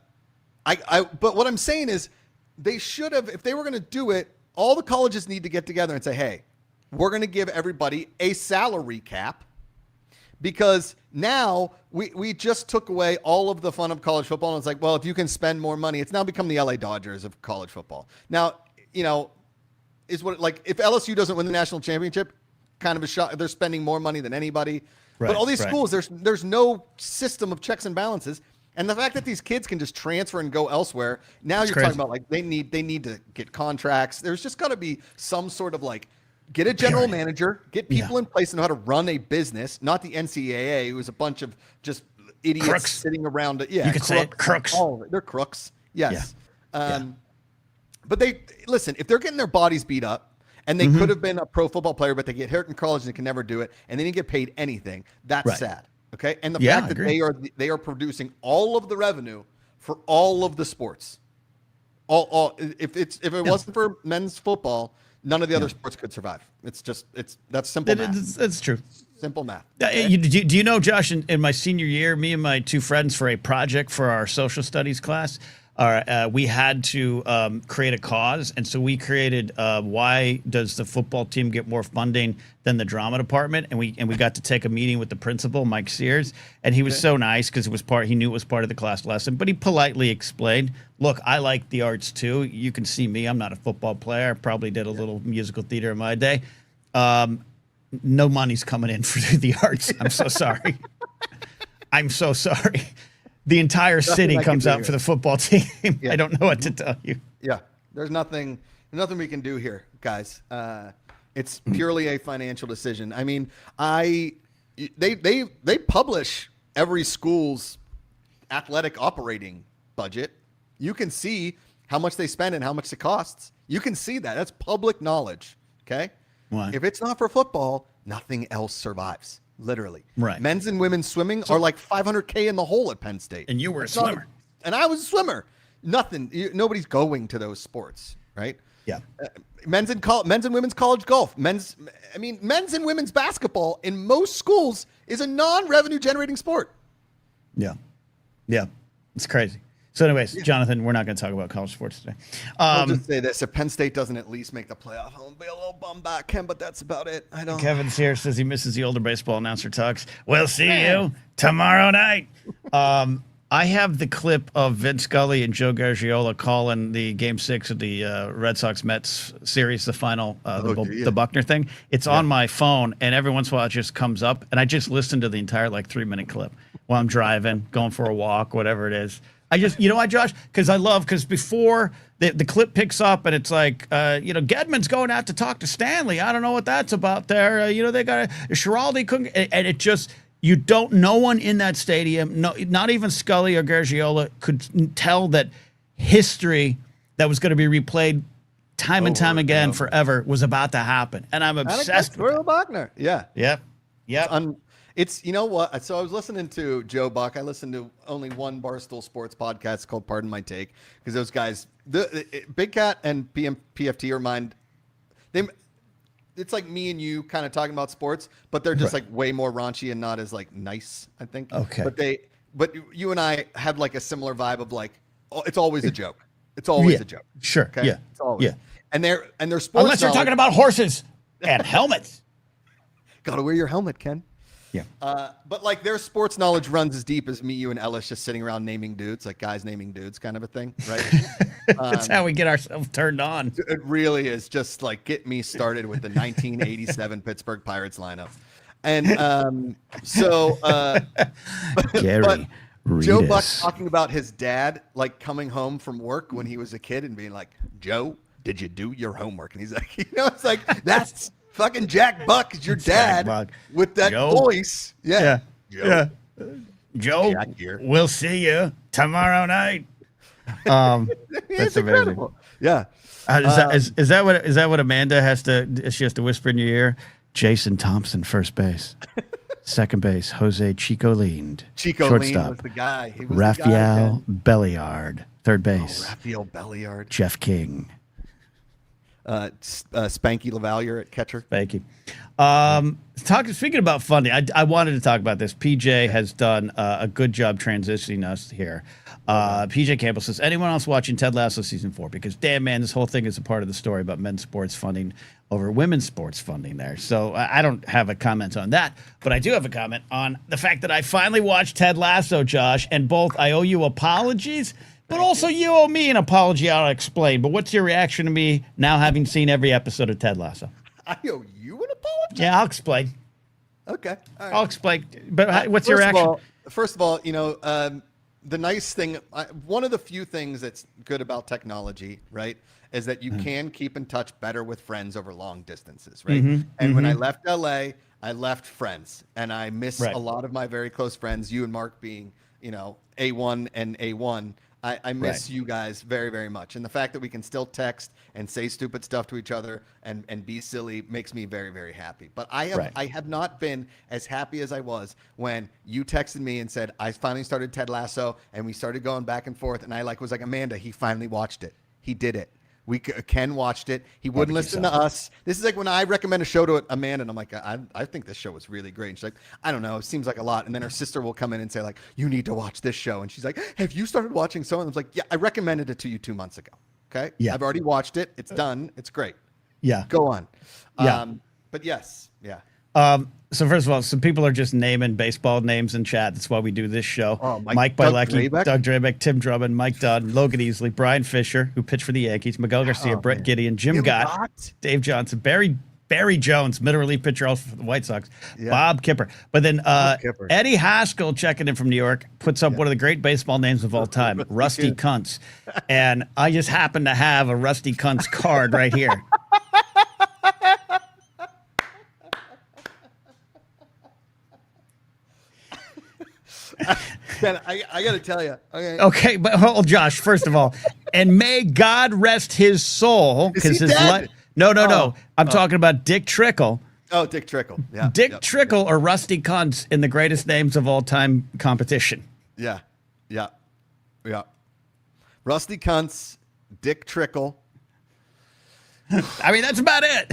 what I'm saying is they should have, if they were going to do it, all the colleges need to get together and say, hey, we're going to give everybody a salary cap because now we just took away all of the fun of college football. And it's like, well, if you can spend more money, it's now become the LA Dodgers of college football. Now, is what like if LSU doesn't win the national championship, kind of a shot. They're spending more money than anybody. Right, but all these schools, there's no system of checks and balances. And the fact that these kids can just transfer and go elsewhere, now you're talking about like they need to get contracts. There's just got to be some sort of like get a general manager, get people in place and know how to run a business, not the NCAA, who is a bunch of just idiots sitting around. Yeah,
you could say it, crooks.
Oh, they're crooks. Yes. Yeah. But listen, if they're getting their bodies beat up and they could have been a pro football player, but they get hurt in college and they can never do it, and they didn't get paid anything, that's sad. Okay. And the fact that they are producing all of the revenue for all of the sports. If it wasn't for men's football, none of the other sports could survive. That's simple math.
That's true.
Simple math.
Okay? Do you know, Josh, in my senior year, me and my 2 friends for a project for our social studies class, we had to create a cause. And so we created why does the football team get more funding than the drama department? And we got to take a meeting with the principal, Mike Sears. And he was so nice because he knew it was part of the class lesson. But he politely explained, look, I like the arts too. You can see me. I'm not a football player. I probably did a little musical theater in my day. No money's coming in for the arts. I'm so sorry. I'm so sorry. The entire city comes out for the football team. I don't know what to tell you.
Yeah, there's nothing we can do here, guys. It's purely a financial decision. I mean, they publish every school's athletic operating budget. You can see how much they spend and how much it costs. You can see that. That's public knowledge. Okay.
What?
If it's not for football, nothing else survives. Literally.
Right.
Men's and women's swimming are like $500K in the hole at Penn State.
And you were a swimmer.
And I was a swimmer. Nobody's going to those sports, right?
Yeah.
Men's and women's college golf. Men's and women's basketball in most schools is a non-revenue generating sport.
Yeah. Yeah. It's crazy. So, anyways, Jonathan, we're not going to talk about college sports today.
I'll just say this: if Penn State doesn't at least make the playoff, I'll be a little bummed back, Ken. But that's about it. I don't.
Kevin's here, says he misses the older baseball announcer talks. We'll see you tomorrow night. I have the clip of Vince Scully and Joe Garagiola calling the Game 6 of the Red Sox-Mets series, the final, the Buckner thing. It's on my phone, and every once in a while it just comes up, and I just listen to the entire 3-minute clip while I'm driving, going for a walk, whatever it is. You know why, Josh? Because before the clip picks up and it's Gedman's going out to talk to Stanley. I don't know what that's about there. They got Schiraldi couldn't, and it just. No one in that stadium, not even Scully or Garagiola, could tell that history that was going to be replayed time and time again forever was about to happen. And I'm obsessed with it.
Buckner. Yeah.
Yep.
It's you know what? So I was listening to Joe Buck. I listened to only one Barstool Sports podcast called Pardon My Take, because those guys, Big Cat and PFT are mine. It's like me and you kind of talking about sports, but they're just way more raunchy and not as nice, I think.
Okay.
But you and I had a similar vibe of it's always a joke. It's always a joke.
Sure.
Okay?
Yeah.
It's always.
Yeah.
And their sports.
Unless you're talking about horses and helmets.
Got to wear your helmet, Ken.
Yeah.
But their sports knowledge runs as deep as me, you, and Ellis just sitting around naming dudes, guys naming dudes kind of a thing, right?
That's how we get ourselves turned on.
It really is just get me started with the 1987 Pittsburgh Pirates lineup. And
Gary
Joe Buck talking about his dad, coming home from work when he was a kid and being like, Joe, did you do your homework? And he's like, it's that's fucking Jack Buck is your dad with that voice. Yeah.
Joe, we'll see you tomorrow night. That's
incredible.
Amazing. Yeah. Is that what Amanda has to whisper in your ear? Jason Thompson, first base. Second base, Jose Chico Leaned.
Shortstop, was the guy. He was
Rafael Belliard. Third base.
Rafael Belliard.
Jeff King.
Spanky LaValliere at catcher.
Thank you. Speaking about funding, I wanted to talk about this. PJ has done a good job transitioning us here. PJ Campbell says, anyone else watching Ted Lasso season 4? Because damn man, this whole thing is a part of the story about men's sports funding over women's sports funding there. So I don't have a comment on that, but I do have a comment on the fact that I finally watched Ted Lasso, Josh, and both I owe you apologies, but also you owe me an apology. I'll explain. But what's your reaction to me now having seen every episode of Ted Lasso?
I owe you an apology?
Yeah, I'll explain.
Okay. All right.
I'll explain. But what's your reaction?
First of all, the nice thing, one of the few things that's good about technology, right, is that you can keep in touch better with friends over long distances, right? And when I left LA, I left friends, and I miss a lot of my very close friends, you and Mark being, A1 and A1. I miss you guys very, very much. And the fact that we can still text and say stupid stuff to each other and be silly makes me very, very happy. But I have not been as happy as I was when you texted me and said, I finally started Ted Lasso, and we started going back and forth. And I was like, Amanda, he finally watched it. He did it. Ken watched it. He wouldn't listen to us. This is like when I recommend a show to Amanda, and I'm like, I think this show was really great. And she's like, I don't know. It seems like a lot. And then her sister will come in and say, you need to watch this show. And she's like, have you started watching so? And I was like, yeah, I recommended it to you 2 months ago. Okay. Yeah. I've already watched it. It's done. It's great.
Yeah.
Go on.
Yeah.
But yes. Yeah.
So first of all, some people are just naming baseball names in chat. That's why we do this show.
Oh,
Mike Bilecki, Doug Drabeck, Tim Drummond, Mike Dunn, Logan Easley, Brian Fisher, who pitched for the Yankees, Miguel Garcia, Brett Gideon, Jim Gott, Dave Johnson, Barry Jones, middle relief pitcher also for the White Sox, Bob Kipper. But then Eddie Haskell, checking in from New York, puts up one of the great baseball names of all time, Rusty Kuntz. And I just happen to have a Rusty Kuntz card right here.
Ben, I got to tell you.
Okay, but hold, Josh, first of all, and may God rest his soul.
Is he dead?
No. I'm talking about Dick Trickle.
Oh, Dick Trickle. Yeah.
Dick Trickle or Rusty Kuntz in the greatest names of all time competition.
Yeah. Rusty Kuntz, Dick Trickle.
I mean, that's about it.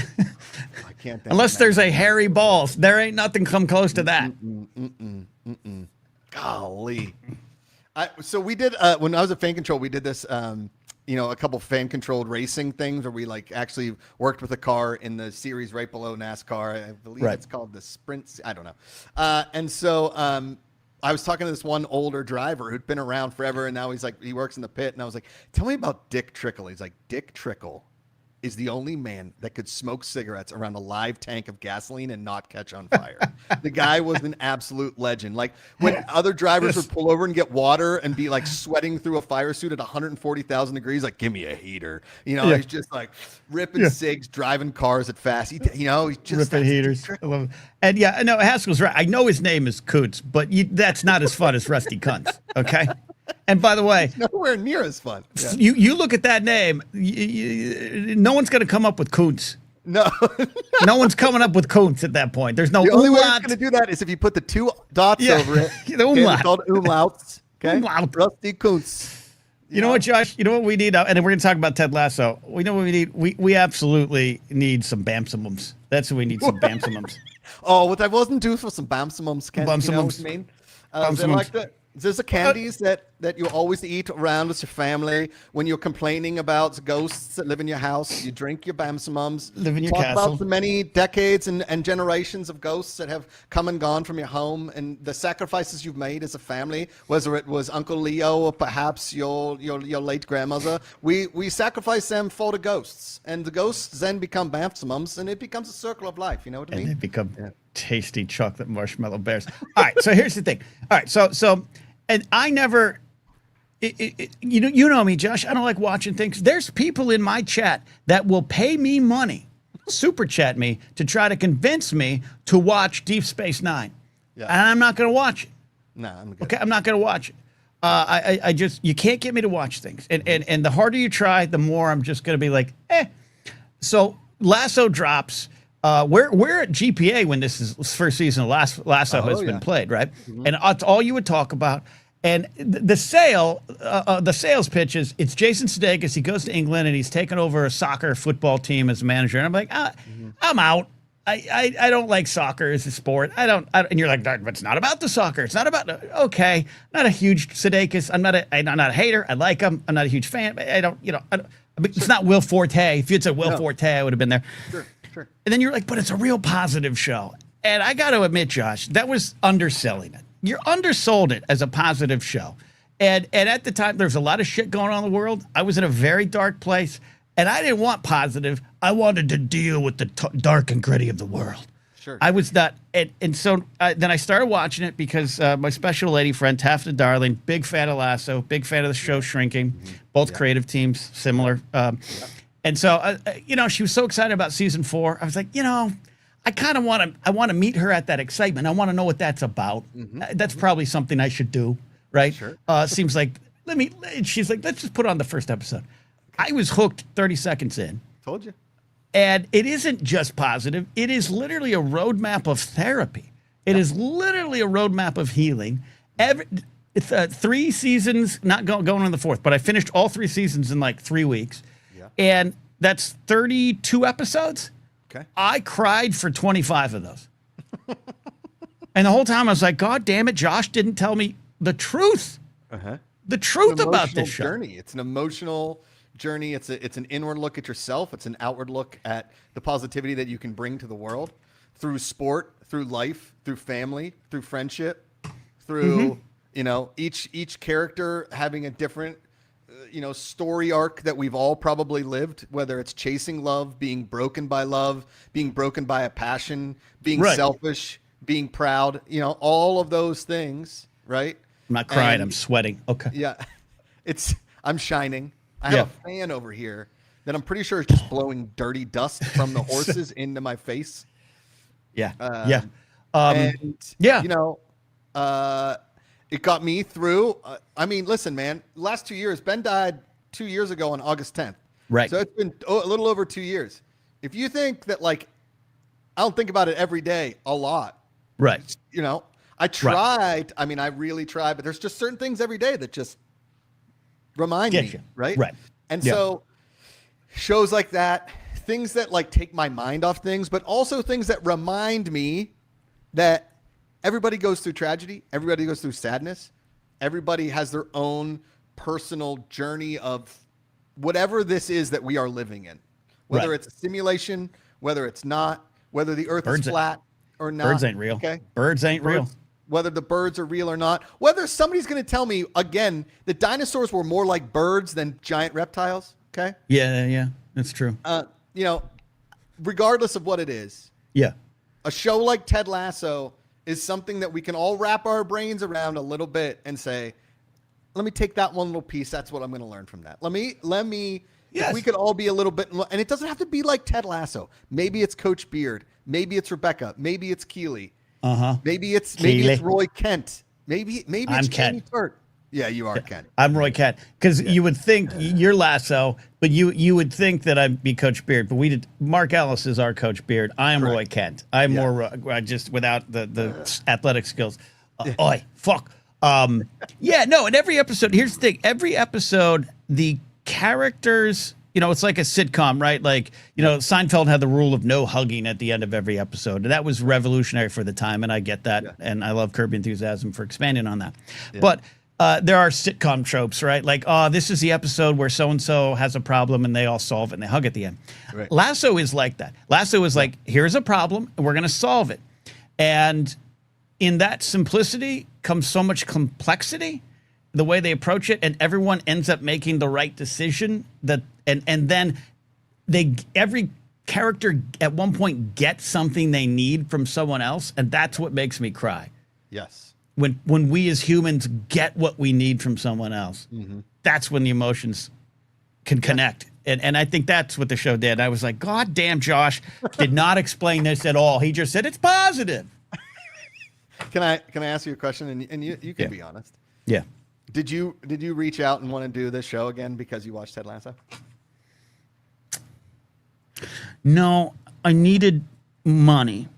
I can't think
unless there's a Harry Balls. There ain't nothing come close to that.
Golly. So we did when I was at Fan Control, we did this. A couple fan controlled racing things where we like actually worked with a car in the series right below NASCAR. I believe it's called the Sprint. I don't know. And so I was talking to this one older driver who'd been around forever, and now he works in the pit. And I was like, "Tell me about Dick Trickle." He's like, "Dick Trickle is the only man that could smoke cigarettes around a live tank of gasoline and not catch on fire." The guy was an absolute legend. Like when other drivers would pull over and get water and be like sweating through a fire suit at 140,000 degrees, like, "Give me a heater." He's just like ripping cigs, driving cars at fast. He's just
ripping heaters. I love it. And yeah, no, Haskell's right. I know his name is Coots, but that's not as fun as Rusty Kuntz. Okay. And by the way,
it's nowhere near as fun. Yeah.
You look at that name, no one's going to come up with Kuntz.
No.
No one's coming up with Kuntz at that point. There's no
The only way
umlaut.
it's going to do that is if you put the two dots over it.
The umlaut.
It's called umlauts. Okay.
Umlaut.
Rusty Kuntz.
You know what, Josh? You know what we need? And we're going to talk about Ted Lasso. We know what we need. We absolutely need some Bamsamums. That's what we need, some Bamsamums.
Oh, what I wasn't due for some Bamsamums. You know what I mean? There's the candies that you always eat around with your family when you're complaining about ghosts that live in your house. You drink your Bamsamums.
Live in your
Talk
castle.
about the many decades and generations of ghosts that have come and gone from your home and the sacrifices you've made as a family, whether it was Uncle Leo or perhaps your late grandmother. We sacrifice them for the ghosts, and the ghosts then become Bamsamums, and it becomes a circle of life. You know what I mean?
And they become tasty chocolate marshmallow bears. All right, so here's the thing. All right, so and I never, you know me, Josh. I don't like watching things. There's people in my chat that will pay me money, super chat me, to try to convince me to watch Deep Space Nine, and I'm not going to watch it.
No, I'm good.
Okay, I'm not going to watch it. I just, you can't get me to watch things, and the harder you try, the more I'm just going to be like, eh. So Lasso drops. We're at GPA when this is first season of Lasso has been played, right? Mm-hmm. And it's all you would talk about. And the sales pitch is it's Jason Sudeikis. He goes to England and he's taken over a soccer football team as a manager. And I'm like, I'm out. I don't like soccer as a sport. And you're like, but it's not about the soccer. It's not about okay. Not a huge Sudeikis. I'm not a hater. I like him. I'm not a huge fan. I don't. It's not Will Forte. If you'd said Will Forte, I would have been there.
Sure.
And then you're like, but it's a real positive show. And I got to admit, Josh, that was underselling it. You're undersold it as a positive show. And at the time, there's a lot of shit going on in the world. I was in a very dark place, and I didn't want positive. I wanted to deal with the dark and gritty of the world.
Sure.
I was not. And so then I started watching it because my special lady friend, Taffeta Darling, big fan of Lasso, big fan of the show Shrinking, both creative teams, similar. And so, she was so excited about season 4. I was like, I kind of want to meet her at that excitement. I want to know what that's about. That's probably something I should do, right?
Sure.
Seems like, she's like, let's just put on the first episode. I was hooked 30 seconds in.
Told you.
And it isn't just positive. It is literally a roadmap of therapy. It is literally a roadmap of healing. It's 3 seasons, not going on the 4th, but I finished all 3 seasons in like 3 weeks. And that's 32 episodes.
Okay.
I cried for 25 of those. And the whole time I was like, God damn it, Josh didn't tell me the truth. The truth about this show.
Journey. It's an emotional journey. It's an inward look at yourself. It's an outward look at the positivity that you can bring to the world through sport, through life, through family, through friendship, through, each character having a different story arc that we've all probably lived, whether it's chasing love, being broken by a passion, being selfish, being proud, all of those things, right?
I'm not crying, I'm sweating. Okay.
Yeah. I'm shining. I have a fan over here that I'm pretty sure is just blowing dirty dust from the horses into my face.
Yeah.
It got me through. Listen, man, last 2 years, Ben died 2 years ago on August 10th.
Right.
So it's been a little over 2 years. If you think that, I don't think about it every day a lot.
Right.
I tried. Right. I really tried, but there's just certain things every day that just remind me. Right.
Right.
And so shows like that, things that take my mind off things, but also things that remind me that everybody goes through tragedy. Everybody goes through sadness. Everybody has their own personal journey of whatever this is that we are living in, whether it's a simulation, whether it's not, whether the earth is flat or not.
Birds ain't real.
Okay.
Birds ain't real.
Whether the birds are real or not, whether somebody's going to tell me again that dinosaurs were more like birds than giant reptiles. Okay.
Yeah. That's true.
You know, regardless of what it is.
Yeah.
A show like Ted Lasso is something that we can all wrap our brains around a little bit and say, let me take that one little piece. That's what I'm going to learn from that. Let me,
yes.
We could all be a little bit, and it doesn't have to be like Ted Lasso. Maybe it's Coach Beard. Maybe it's Rebecca. Maybe it's Keeley. Maybe it's Roy Kent. Maybe it's Jamie Tart. Yeah, you are Kent.
I'm Roy Kent. Because you would think you're Lasso, but you would think that I'd be Coach Beard. But Mark Ellis is our Coach Beard. I am Roy Kent. I'm more just without the athletic skills. Oi, fuck. And every episode, here's the thing. Every episode, the characters, it's like a sitcom, right? Like, Seinfeld had the rule of no hugging at the end of every episode. And that was revolutionary for the time. And I get that. Yeah. And I love Curb Your Enthusiasm for expanding on that. Yeah. But there are sitcom tropes, right? Like, this is the episode where so-and-so has a problem and they all solve it and they hug at the end. Right. Lasso is like that. Lasso is like, here's a problem and we're going to solve it. And in that simplicity comes so much complexity, the way they approach it, and everyone ends up making the right decision. And then every character at one point gets something they need from someone else, and that's what makes me cry.
Yes.
When we as humans get what we need from someone else, that's when the emotions can connect. And I think that's what the show did. I was like, God damn, Josh did not explain this at all. He just said it's positive.
Can I ask you a question? And you can be honest.
Yeah.
Did you reach out and want to do this show again because you watched Ted Lasso?
No, I needed money.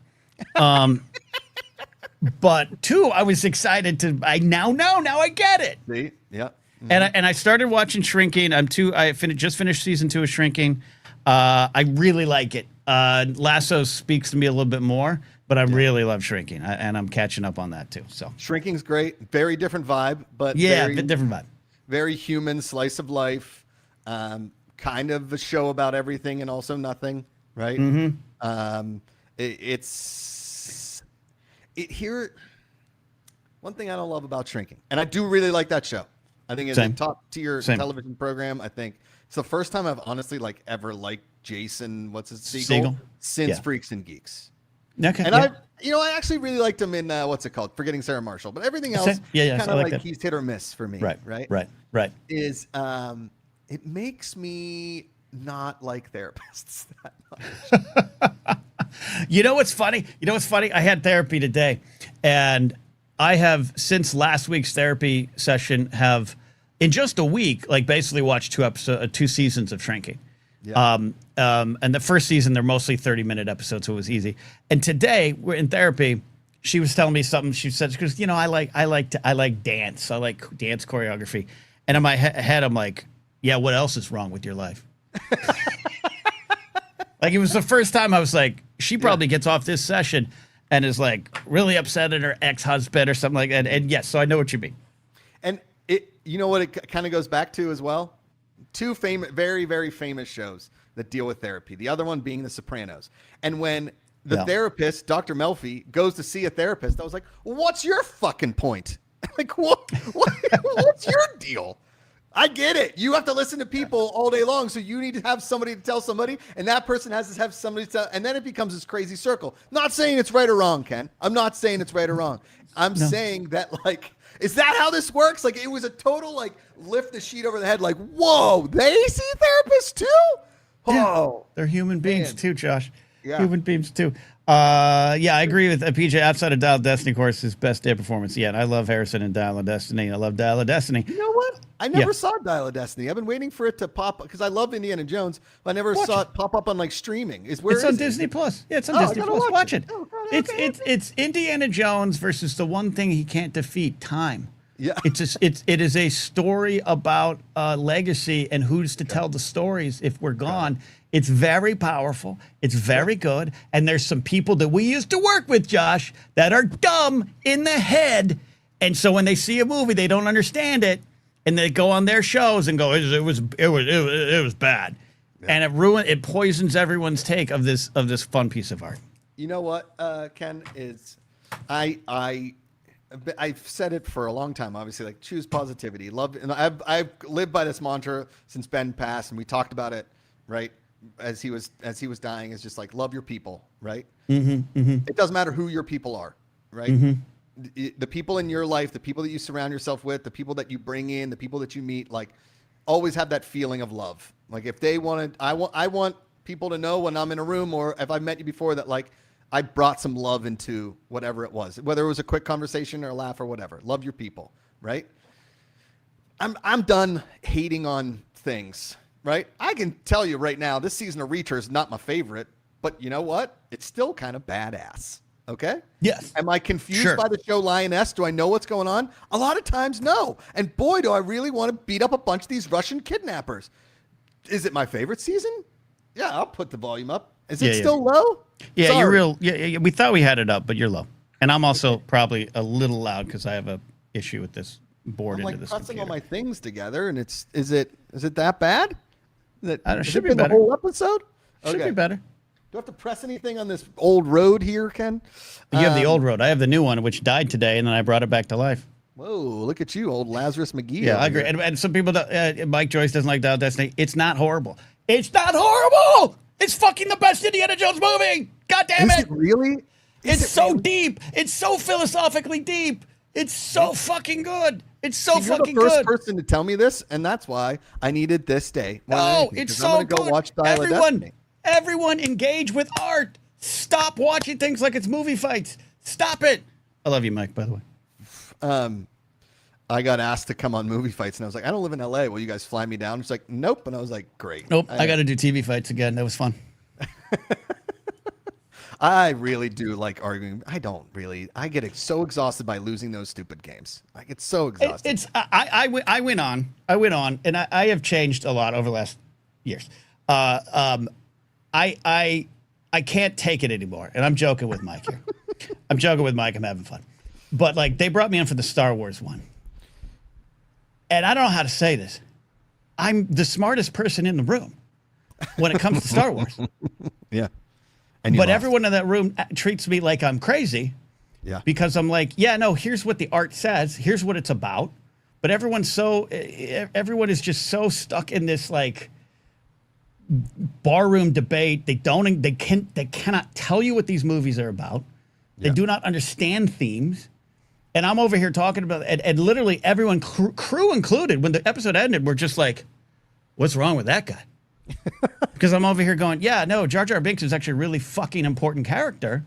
But two, I was excited to. I now know. Now I get it.
See, yeah.
And I started watching Shrinking. I just finished season 2 of Shrinking. I really like it. Lasso speaks to me a little bit more, but I really love Shrinking, and I'm catching up on that too. So
Shrinking's great. Very different vibe, but
different vibe. Very
human slice of life. Kind of a show about everything and also nothing, right? Here, one thing I don't love about Shrinking, and I do really like that show. I think it's a top tier television program. I think it's the first time I've honestly ever liked Jason, Segel? Since Freaks and Geeks.
Okay.
And I actually really liked him in Forgetting Sarah Marshall. But everything else, kind of like he's hit or miss for me.
Right.
Is it makes me not like therapists that much.
You know what's funny? I had therapy today, and I have, since last week's therapy session, have in just a week, basically watched 2 seasons of Shrinking. Yeah. And the first season, they're mostly 30-minute episodes, so it was easy. And today, we're in therapy. She was telling me something. She said, because I like dance. I like dance choreography. And in my head, I'm like, yeah, what else is wrong with your life? It was the first time I was like, she probably gets off this session and is really upset at her ex-husband or something like that. And yes, so I know what you mean.
And what it kind of goes back to as well? 2 famous, very, very famous shows that deal with therapy. The other one being The Sopranos. And when the therapist, Dr. Melfi, goes to see a therapist, I was like, what's your fucking point? What's your deal? I get it. You have to listen to people all day long, so you need to have somebody to tell somebody, and that person has to have somebody to tell, and then it becomes this crazy circle. Not saying it's right or wrong, Ken. I'm not saying it's right or wrong. I'm saying that, is that how this works? It was a total, lift the sheet over the head, whoa, they see therapists too? Oh,
yeah, they're human beings too, Josh. Yeah. Human beings too. I agree with PJ. Outside of Dial of Destiny, of course, his best day performance yet. I love Harrison in Dial of Destiny. I love Dial of Destiny.
You know what? I never saw Dial of Destiny. I've been waiting for it to pop because I love Indiana Jones, but I never saw it pop up on streaming. It's on
Disney Plus. Yeah, it's on Disney Plus. Watch it. Oh, God, it's Indiana Jones versus the one thing he can't defeat, time. Yeah. It is a story about legacy and who's to tell the stories if we're gone. Right. It's very powerful. It's very good. And there's some people that we used to work with, Josh, that are dumb in the head And so when they see a movie, they don't understand it, and they go on their shows and go, it was bad. Yeah. And it poisons everyone's take of this fun piece of art.
You know what, Ken, is I've said it for a long time, obviously, like, choose positivity, love. And I've lived by this mantra since Ben passed, and we talked about it, right? As he was dying, is just like, love your people, right? It doesn't matter who your people are, right? The people in your life, the people that you surround yourself with, the people that you bring in, the people that you meet, like, always have that feeling of love. Like, if they wanted, I want people to know when I'm in a room, or if I've met you before, that, like, I brought some love into whatever it was, whether it was a quick conversation or a laugh or whatever. Love your people, right? I'm done hating on things, right? I can tell you right now, this season of Reacher is not my favorite, but you know what? It's still kind of badass. Okay?
Yes.
Am I confused by the show Lioness? Do I know what's going on? A lot of times, no. And boy, do I really want to beat up a bunch of these Russian kidnappers. Is it my favorite season? Yeah, I'll put the volume up. Is it still low?
Yeah,
Sorry.
you're real. Yeah, we thought we had it up, but you're low. And I'm also probably a little loud because I have a issue with this board.
I'm
into this
pressing
computer.
all my things together, and is it that bad?
Should be better.
The whole episode?
Should be better.
Do I have to press anything on this old road here, Ken?
You have the old road. I have the new one, which died today, and then I brought it back to life.
Whoa, look at you, old Lazarus McGee.
Yeah, I agree. And some people, Mike Joyce doesn't like Dial of Destiny. It's not horrible. It's not horrible! It's fucking the best Indiana Jones movie! God damn it!
Is it really?
It's so deep. It's so philosophically deep. It's so fucking good. It's so fucking good. You're the
first person to tell me this, and that's why I needed this day.
No, it's so good.
Go watch Dial of Destiny.
Everyone engage with art. Stop watching things like it's movie fights. Stop it. I love you, Mike, by the way.
I got asked to come on movie fights, and I was like, I don't live in LA. Will you guys fly me down? It's like, nope. And I was like, great.
Nope. I got to do TV fights again. That was fun.
I really do like arguing. I get so exhausted by losing those stupid games. I get so exhausted.
I went on, and I have changed a lot over the last years. I can't take it anymore. And I'm joking with Mike here. I'm having fun. But, like, they brought me in for the Star Wars one. And I don't know how to say this. I'm the smartest person in the room when it comes to Star Wars.
Yeah.
But everyone in that room treats me like I'm crazy.
Yeah.
Because I'm like, yeah, no, here's what the art says. Here's what it's about. But everyone is just so stuck in this, like, barroom debate. They cannot tell you what these movies are about. They do not understand themes. And I'm over here talking about it, and literally everyone, crew included, when the episode ended, we're just like, what's wrong with that guy? Because I'm over here going, yeah, no, Jar Jar Binks is actually a really fucking important character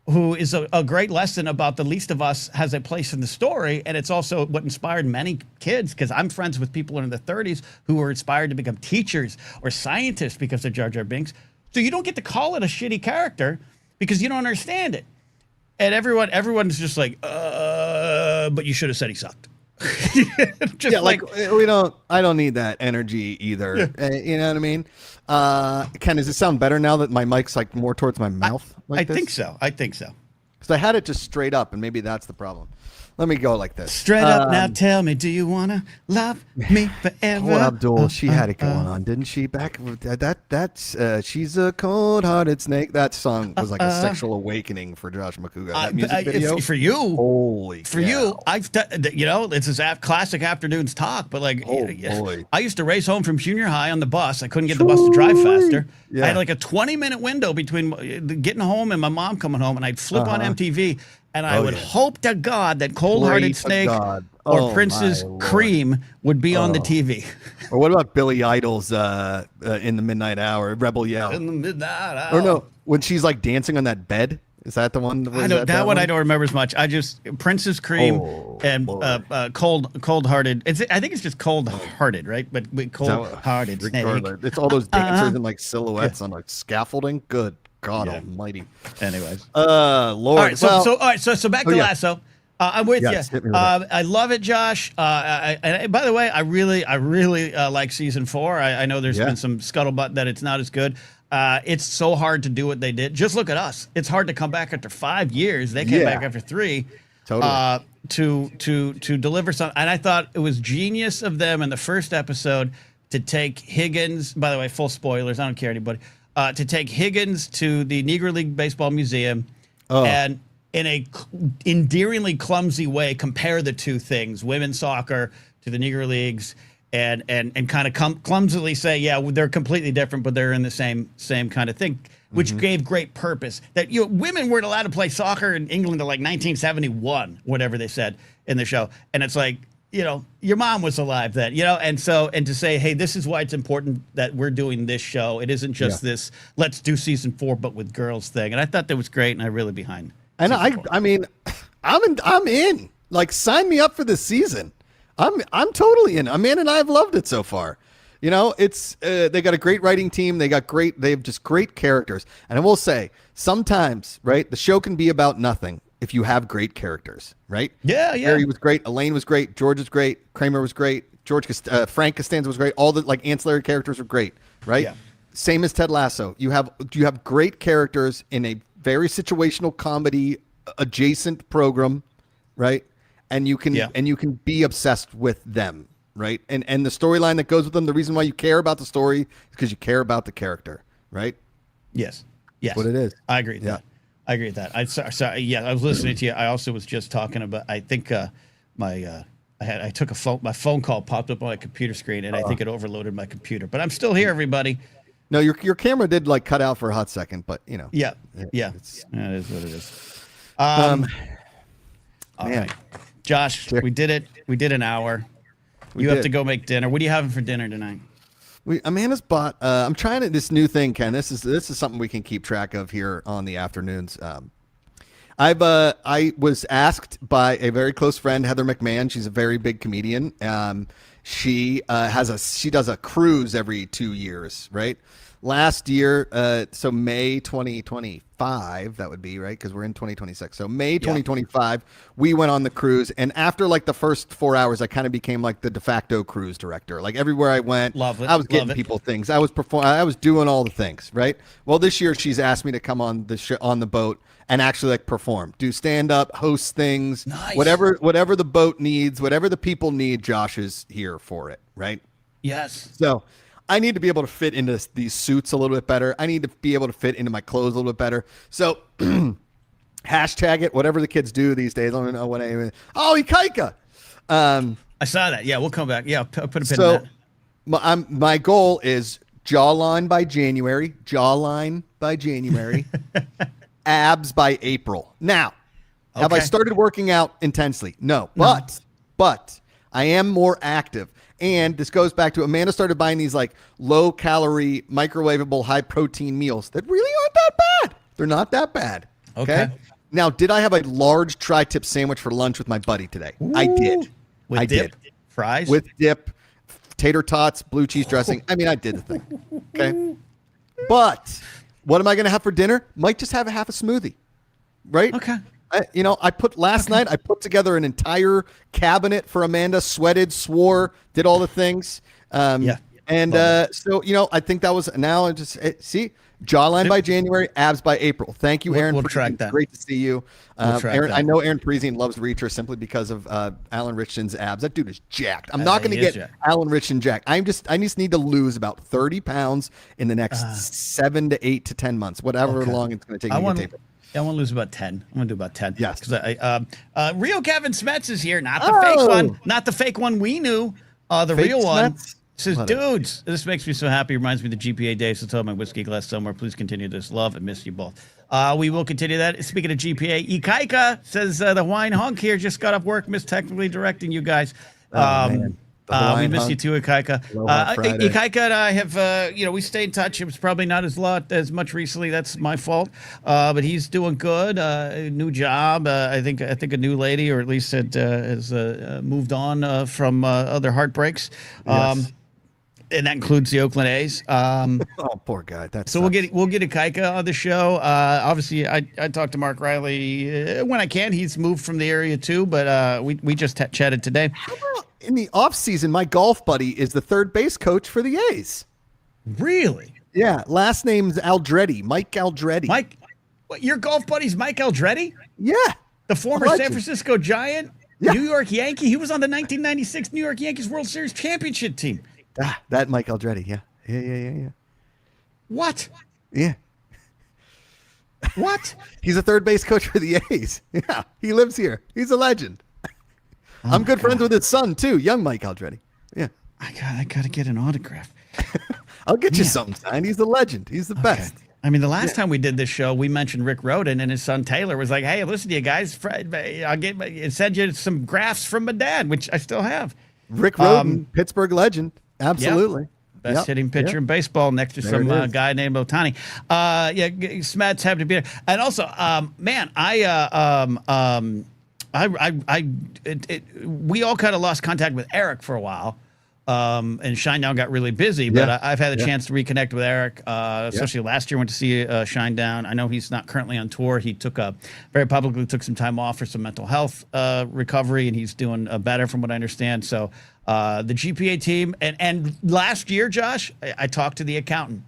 who is a great lesson about the least of us has a place in the story. And it's also what inspired many kids, because I'm friends with people in their 30s who were inspired to become teachers or scientists because of Jar Jar Binks. So you don't get to call it a shitty character because you don't understand it. And everyone's just like, but you should have said he sucked. Just
I don't need that energy either. Yeah. You know what I mean? Ken, does it sound better now that my mic's like more towards my mouth?
I think so.
Because I had it just straight up, and maybe that's the problem. Let me go like this.
Straight up now, tell me, do you want to love me forever?
Poor Abdul, she had it going on, didn't she? Back that's she's a cold-hearted snake. That song was like a sexual awakening for Josh McCouga. That music video
for you.
Holy
for cow. You, it's this classic afternoons talk. But like,
boy.
I used to race home from junior high on the bus. I couldn't get the bus to drive faster.
Yeah.
I had like a 20-minute window between getting home and my mom coming home, and I'd flip on MTV. And I would hope to God that Cold-Hearted Snake or Prince's Cream would be on the TV.
Or what about Billy Idol's In the Midnight Hour, Rebel Yell?
In the Midnight Hour.
Or no, when she's like dancing on that bed. Is that the one?
I know that one I don't remember as much. I just Prince's Cream and Cold-Hearted. I think it's just Cold-Hearted, right? But Cold-Hearted Snake.
It's all those dancers in like silhouettes on like scaffolding. Good God Almighty.
Anyways,
Lord.
All right, so back to Lasso. I'm with you. I love it, Josh. And by the way, I really like season 4. I know there's been some scuttlebutt that it's not as good. It's so hard to do what they did. Just look at us. It's hard to come back after 5 years. They came back after 3.
Totally.
To deliver something. And I thought it was genius of them in the first episode to take Higgins. By the way, full spoilers. I don't care anybody. To take Higgins to the Negro League Baseball Museum and in a endearingly clumsy way compare the two things, women's soccer to the Negro Leagues, and kind of clumsily say, yeah, they're completely different, but they're in the same kind of thing, which gave great purpose. That women weren't allowed to play soccer in England until like 1971, whatever they said in the show, and it's like, your mom was alive then, and to say, hey, this is why it's important that we're doing this show. It isn't just this let's do season 4 but with girls thing, and I thought that was great, and I really behind.
And I mean, I'm in. Like, sign me up for this season. I'm totally in. Amanda and I have loved it so far. It's they got a great writing team. They have just great characters. And I will say, sometimes, right, the show can be about nothing if you have great characters, right?
Yeah.
Harry was great. Elaine was great. George was great. Kramer was great. Frank Costanza was great. All the ancillary characters were great, right? Yeah. Same as Ted Lasso. You have great characters in a very situational comedy adjacent program, right? And you can be obsessed with them, right? And the storyline that goes with them. The reason why you care about the story is because you care about the character, right?
Yes.
That's what it is.
I agree with that. I agree with that. I was listening to you. I also was just talking about. I think my phone call popped up on my computer screen, and I think it overloaded my computer. But I'm still here, everybody.
No, your camera did cut out for a hot second, but
Yeah. That is what it is. All right. Josh, we did it. We did an hour. You have to go make dinner. What are you having for dinner tonight?
Amanda's bought. I'm trying this new thing, Ken. This is something we can keep track of here on the afternoons. I was asked by a very close friend, Heather McMahon. She's a very big comedian. She does a cruise every 2 years, right? Last year, so May 2025, that would be, right? Because we're in 2026. So May 2025, we went on the cruise. And after the first 4 hours, I kind of became the de facto cruise director. Everywhere I went, I was getting people things. I was doing all the things, right? Well, this year she's asked me to come on the boat and actually perform, do stand up, host things, nice. Whatever the boat needs, whatever the people need, Josh is here for it, right?
Yes.
So I need to be able to fit into these suits a little bit better. I need to be able to fit into my clothes a little bit better. So hashtag it, whatever the kids do these days. I don't know what I Ikaika.
I saw that. Yeah, we'll come back. Yeah, put a pin in
that. My goal is jawline by January, abs by April. Now, have I started working out intensely? No, but I am more active. And this goes back to Amanda started buying these low calorie, microwavable, high protein meals that really aren't that bad. They're not that bad. Okay. Now, did I have a large tri-tip sandwich for lunch with my buddy today? Ooh. I did.
With dip? Fries?
With dip, tater tots, blue cheese dressing. I mean, I did the thing. Okay. But what am I going to have for dinner? Might just have half a smoothie. Right?
Okay.
I put night, I put together an entire cabinet for Amanda, sweated, swore, did all the things. And so, I think that was now I just see jawline by January, abs by April. Thank you, Aaron.
We'll track that.
Great to see you. Aaron, I know Aaron Parisian loves Reacher simply because of Alan Richton's abs. That dude is jacked. I'm not going to get Alan Richton jacked. I just need to lose about 30 pounds in the next 7 to 8 to 10 months, whatever long it's going to take me to taper.
I want to lose about 10. I'm going to do about 10.
Yes.
Because Rio Kevin Smets is here, not the fake one. Not the fake one we knew. The fake real one. Says, dudes, this makes me so happy. Reminds me of the GPA days. So tell my whiskey glass somewhere. Please continue this love. I miss you both. We will continue that. Speaking of GPA, Ikaika says the wine hunk here just got off work. Missed technically directing you guys. We miss you too, Ikaika. Ikaika and I have, we stayed in touch. It was probably not as much recently. That's my fault. But he's doing good. New job. I think a new lady, or at least has moved on from other heartbreaks. Yes. And that includes the Oakland A's.
Oh, poor guy.
So we'll get Ikaika on the show. Obviously, I talked to Mark Riley when I can. He's moved from the area too, but we just chatted today.
How about in the off season? My golf buddy is the third base coach for the A's.
Really?
Yeah. Last name's Aldretti. Mike Aldretti.
Mike, what, your golf buddy's Mike Aldretti?
Yeah.
The former
Legend.
San Francisco Giant,
Yeah.
New York Yankee. He was on the 1996 New York Yankees World Series championship team.
That Mike Aldretti. Yeah.
What?
Yeah.
What?
He's a third base coach for the A's. Yeah. He lives here. He's a legend. I'm good friends with his son too, young Mike Aldretti. Yeah.
I gotta get an autograph.
I'll get you something signed. He's the legend. He's the best.
I mean, the last time we did this show, we mentioned Rick Rhoden, and his son Taylor was like, "Hey, listen to you guys. I'll send you some graphs from my dad, which I still have."
Rick Rhoden, Pittsburgh legend. Absolutely.
Best hitting pitcher in baseball, next to some guy named Ohtani. Smats have to be there. And also, man, we all kind of lost contact with Eric for a while. And Shinedown got really busy, but I've had a chance to reconnect with Eric, especially last year. Went to see Shinedown. I know he's not currently on tour. He very publicly took some time off for some mental health recovery, and he's doing better from what I understand. So the GPA team, and last year, Josh, I talked to the accountant.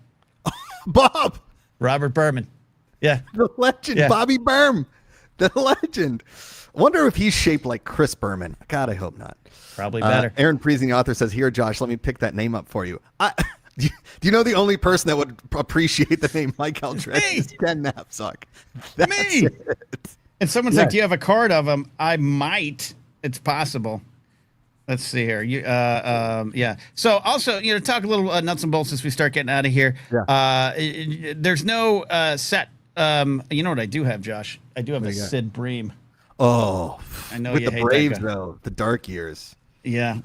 Bob.
Robert Berman. Yeah.
The legend, Bobby Berm. The legend. I wonder if he's shaped like Chris Berman. God, I hope not.
Probably better.
Aaron Preezing, the author, says, "Here, Josh, let me pick that name up for you." Do you know the only person that would appreciate the name Mike Aldretti is Ken Napzok?
Me.
It.
And someone's like, "Do you have a card of him?" I might. It's possible. Let's see here. Yeah. So also, talk a little nuts and bolts as we start getting out of here.
Yeah.
There's no set. You know what I do have, Josh? I do have a Sid Bream.
Oh,
I know
with
you
the
hate
Braves
that guy.
though, the dark years.
Yeah.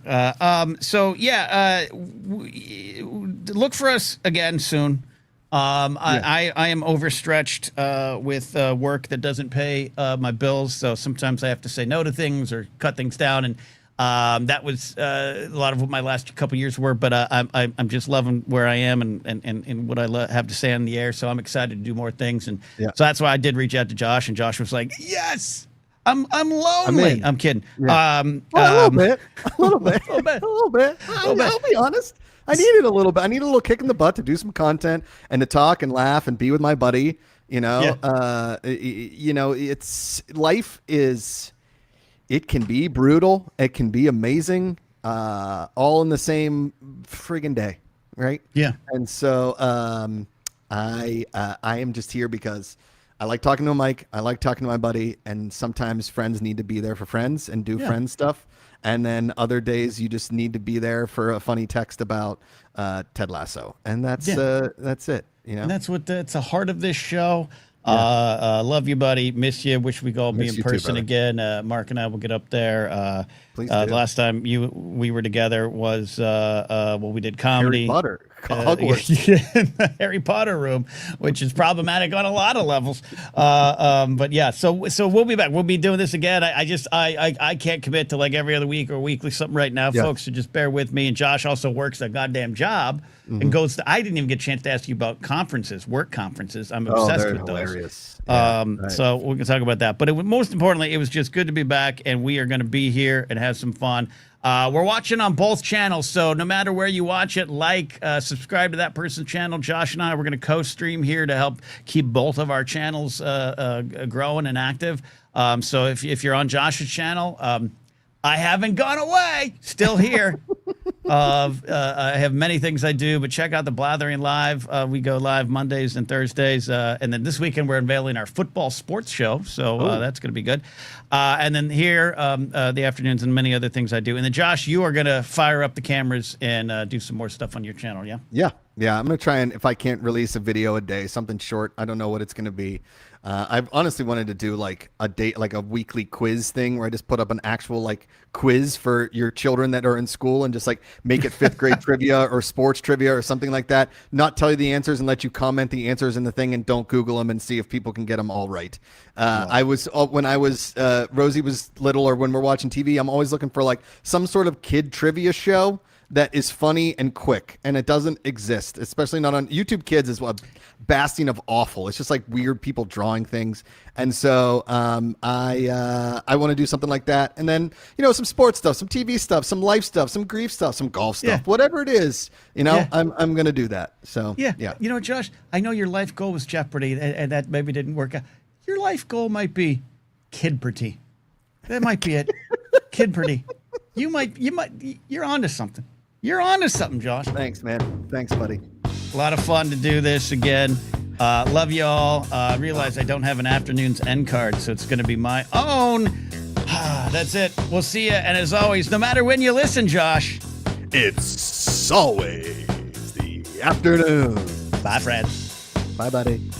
Look for us again soon. I am overstretched with work that doesn't pay my bills, so sometimes I have to say no to things or cut things down, and that was a lot of what my last couple years were. But I'm just loving where I am and what I have to say on the air. So I'm excited to do more things, and so that's why I did reach out to Josh, and Josh was like, "Yes, I'm lonely." I'm kidding.
Yeah. A little bit. I'll be honest. I needed a little bit. I need a little kick in the butt to do some content and to talk and laugh and be with my buddy. It's life is. It can be brutal. It can be amazing. All in the same friggin' day, right?
Yeah.
And so I am just here because I like talking to a Mike. I like talking to my buddy. And sometimes friends need to be there for friends and do friend stuff. And then other days you just need to be there for a funny text about Ted Lasso. And that's it.
And that's what it's the heart of this show. Love you, buddy. Miss you. Wish we could all be in person again. Mark and I will get up there.
Please
the
do.
last time we were together was we did comedy.
Harry Potter.
In the Harry Potter room, which is problematic on a lot of levels. But yeah, so we'll be back. We'll be doing this again. I can't commit to like every other week or weekly something right now, folks. So just bear with me. And Josh also works a goddamn job and goes to. I didn't even get a chance to ask you about work conferences. I'm obsessed with those.
Hilarious.
So we can talk about that. But most importantly, it was just good to be back, and we are going to be here and have some fun. We're watching on both channels, so no matter where you watch it, subscribe to that person's channel. Josh and I, we're going to co-stream here to help keep both of our channels growing and active. So if you're on Josh's channel, I haven't gone away, still here. I have many things I do, but check out the Blathering Live. We go live Mondays and Thursdays. And then this weekend, we're unveiling our football sports show. So that's going to be good. And then here, the afternoons and many other things I do. And then, Josh, you are going to fire up the cameras and do some more stuff on your channel, yeah?
Yeah. I'm going to try and, if I can't release a video a day, something short, I don't know what it's going to be. I've honestly wanted to do like a weekly quiz thing where I just put up an actual like quiz for your children that are in school and just like make it fifth grade trivia or sports trivia or something like that. Not tell you the answers and let you comment the answers in the thing and don't Google them and see if people can get them all right. When Rosie was little or when we're watching TV, I'm always looking for like some sort of kid trivia show that is funny and quick, and it doesn't exist, especially not on YouTube. Kids is a bastion of awful. It's just like weird people drawing things, and so I want to do something like that, and then some sports stuff, some TV stuff, some life stuff, some grief stuff, some golf stuff, whatever it is. I'm gonna do that. So yeah.
Josh, I know your life goal was Jeopardy, and that maybe didn't work out. Your life goal might be Kid pretty. That might be it. Kid pretty. You're onto something. You're onto something, Josh.
Thanks, man. Thanks, buddy.
A lot of fun to do this again. Love you all. Realize I don't have an afternoon's end card, so it's going to be my own. That's it. We'll see you. And as always, no matter when you listen, Josh,
it's always the afternoon.
Bye, Fred.
Bye, buddy.